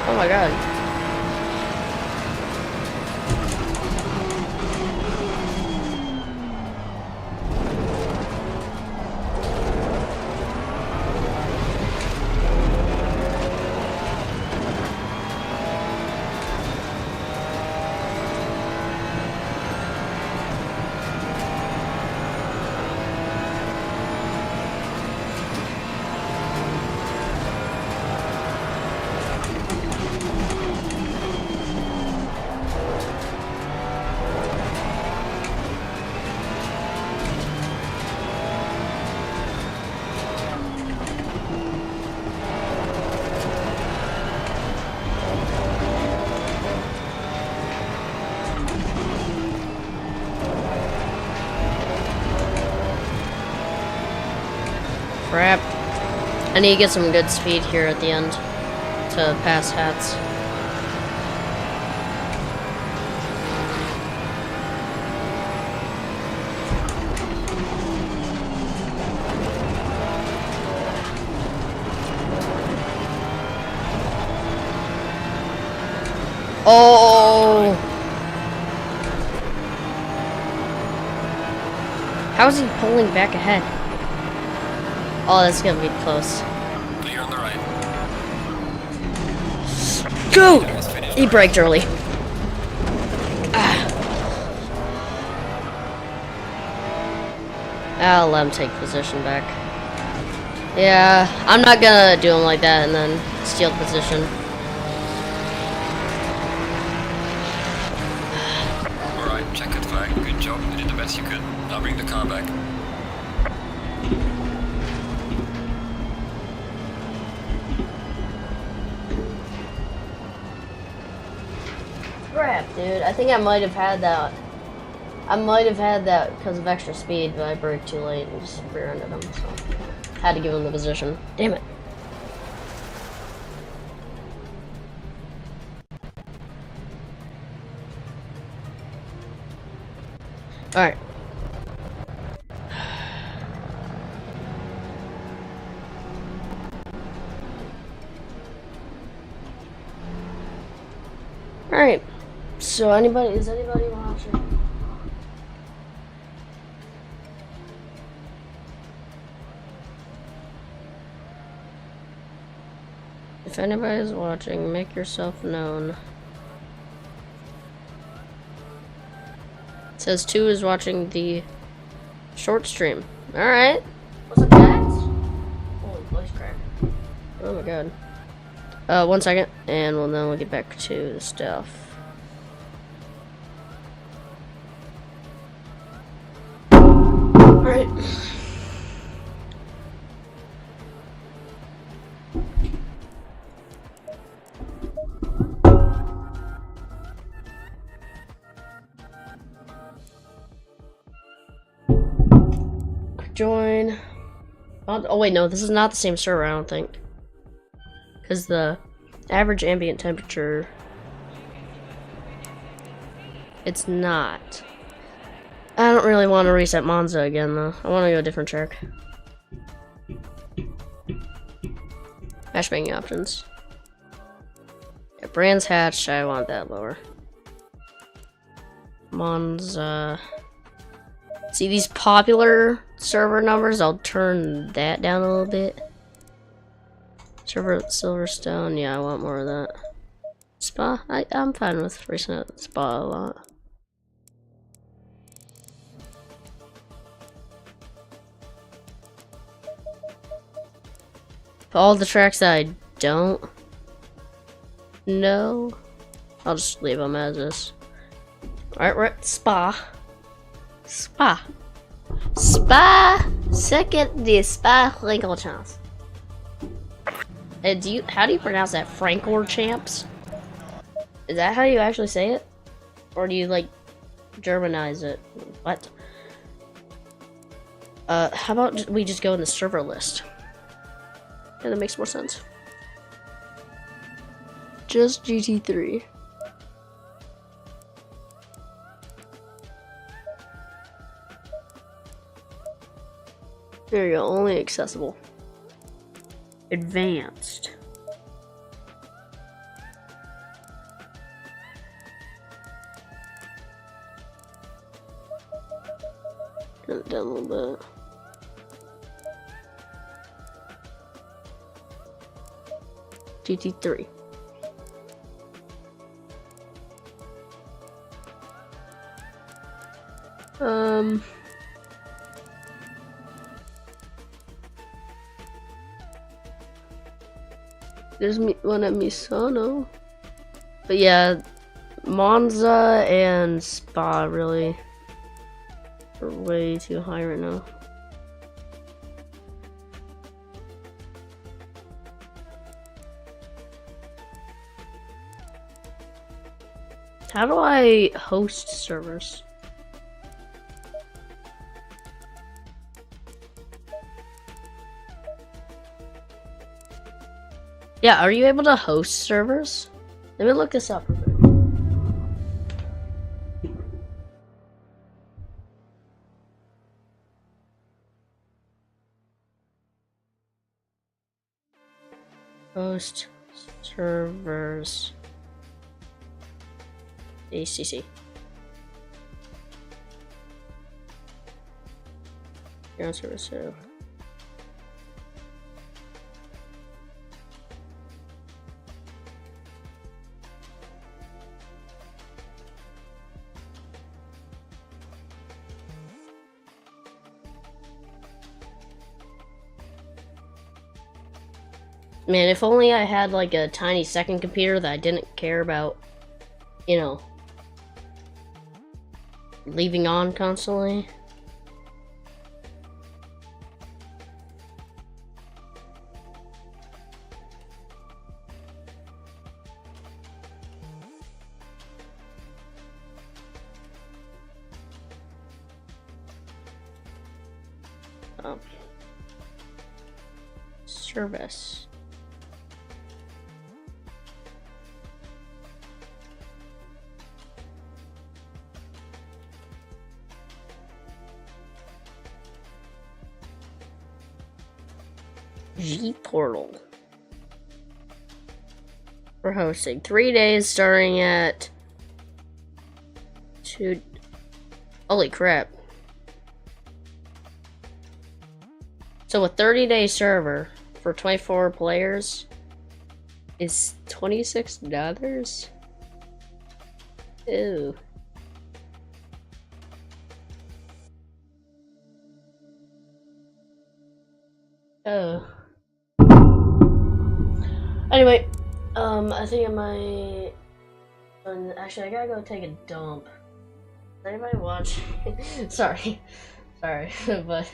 Oh my god. Crap. I need to get some good speed here at the end to pass Hats. Oh! How is he pulling back ahead? Oh, that's gonna be close. Clear on the right. Go! Leader is finished. He braked early. I'll let him take position back. Yeah, I'm not gonna do him like that and then steal position. Alright, checkered flag. Good job. You did the best you could. Now bring the car back. Crap, dude. I think I might have had that. I might have had that because of extra speed, but I braked too late and just rear-ended him, so had to give him the position. Damn it. Alright. Alright. So is anybody watching? If anybody's watching, make yourself known. It says 2 is watching the short stream. Alright. What's up, guys? Holy voice crack. Oh my god. 1 second, and then we'll get back to the stuff. Alright. join. Oh wait, no, this is not the same server, I don't think. Because the average ambient temperature, it's not. I don't really want to reset Monza again, though. I want to go a different track. Matchmaking options. Yeah, Brands Hatch, I want that lower. Monza. See these popular server numbers? I'll turn that down a little bit. Server Silverstone, yeah, I want more of that. Spa, I'm fine with resetting Spa a lot. For all the tracks that I don't know, I'll just leave them as is. Alright, we're at Spa. Spa. Second the Spa Francorchamps. How do you pronounce that? Francorchamps? Is that how you actually say it? Or do you like Germanize it? What? How about we just go in the server list? Yeah, that makes more sense. Just GT3. There you go, only accessible. Advanced. Turn it down a little bit. GT3. There's one at Misano. But yeah, Monza and Spa really are way too high right now. How do I host servers? Yeah, are you able to host servers? Let me look this up a bit. Host servers. ACC. You're on server 2. Man, if only I had like a tiny second computer that I didn't care about, you know, leaving on constantly. Oh. Service. G Portal. We're hosting 3 days starting at 2. Holy crap. So a 30-day server for 24 players is $26? Ew. Oh. Anyway, I think I might. Actually, I gotta go take a dump. Does anybody watch? sorry, but is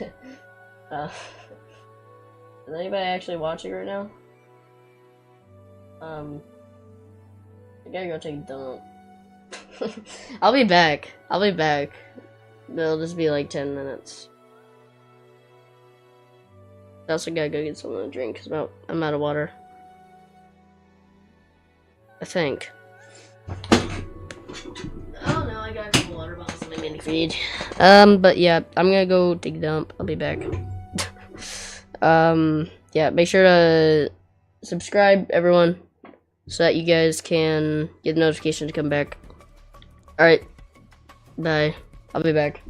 anybody actually watching right now? I gotta go take a dump. I'll be back. It'll just be like 10 minutes. I also gotta go get something to drink because I'm out of water. I think. Oh no, I got a couple water bottles in my mini feed. But yeah, I'm gonna go take a dump. I'll be back. Yeah, make sure to subscribe, everyone, so that you guys can get the notification to come back. Alright, bye. I'll be back.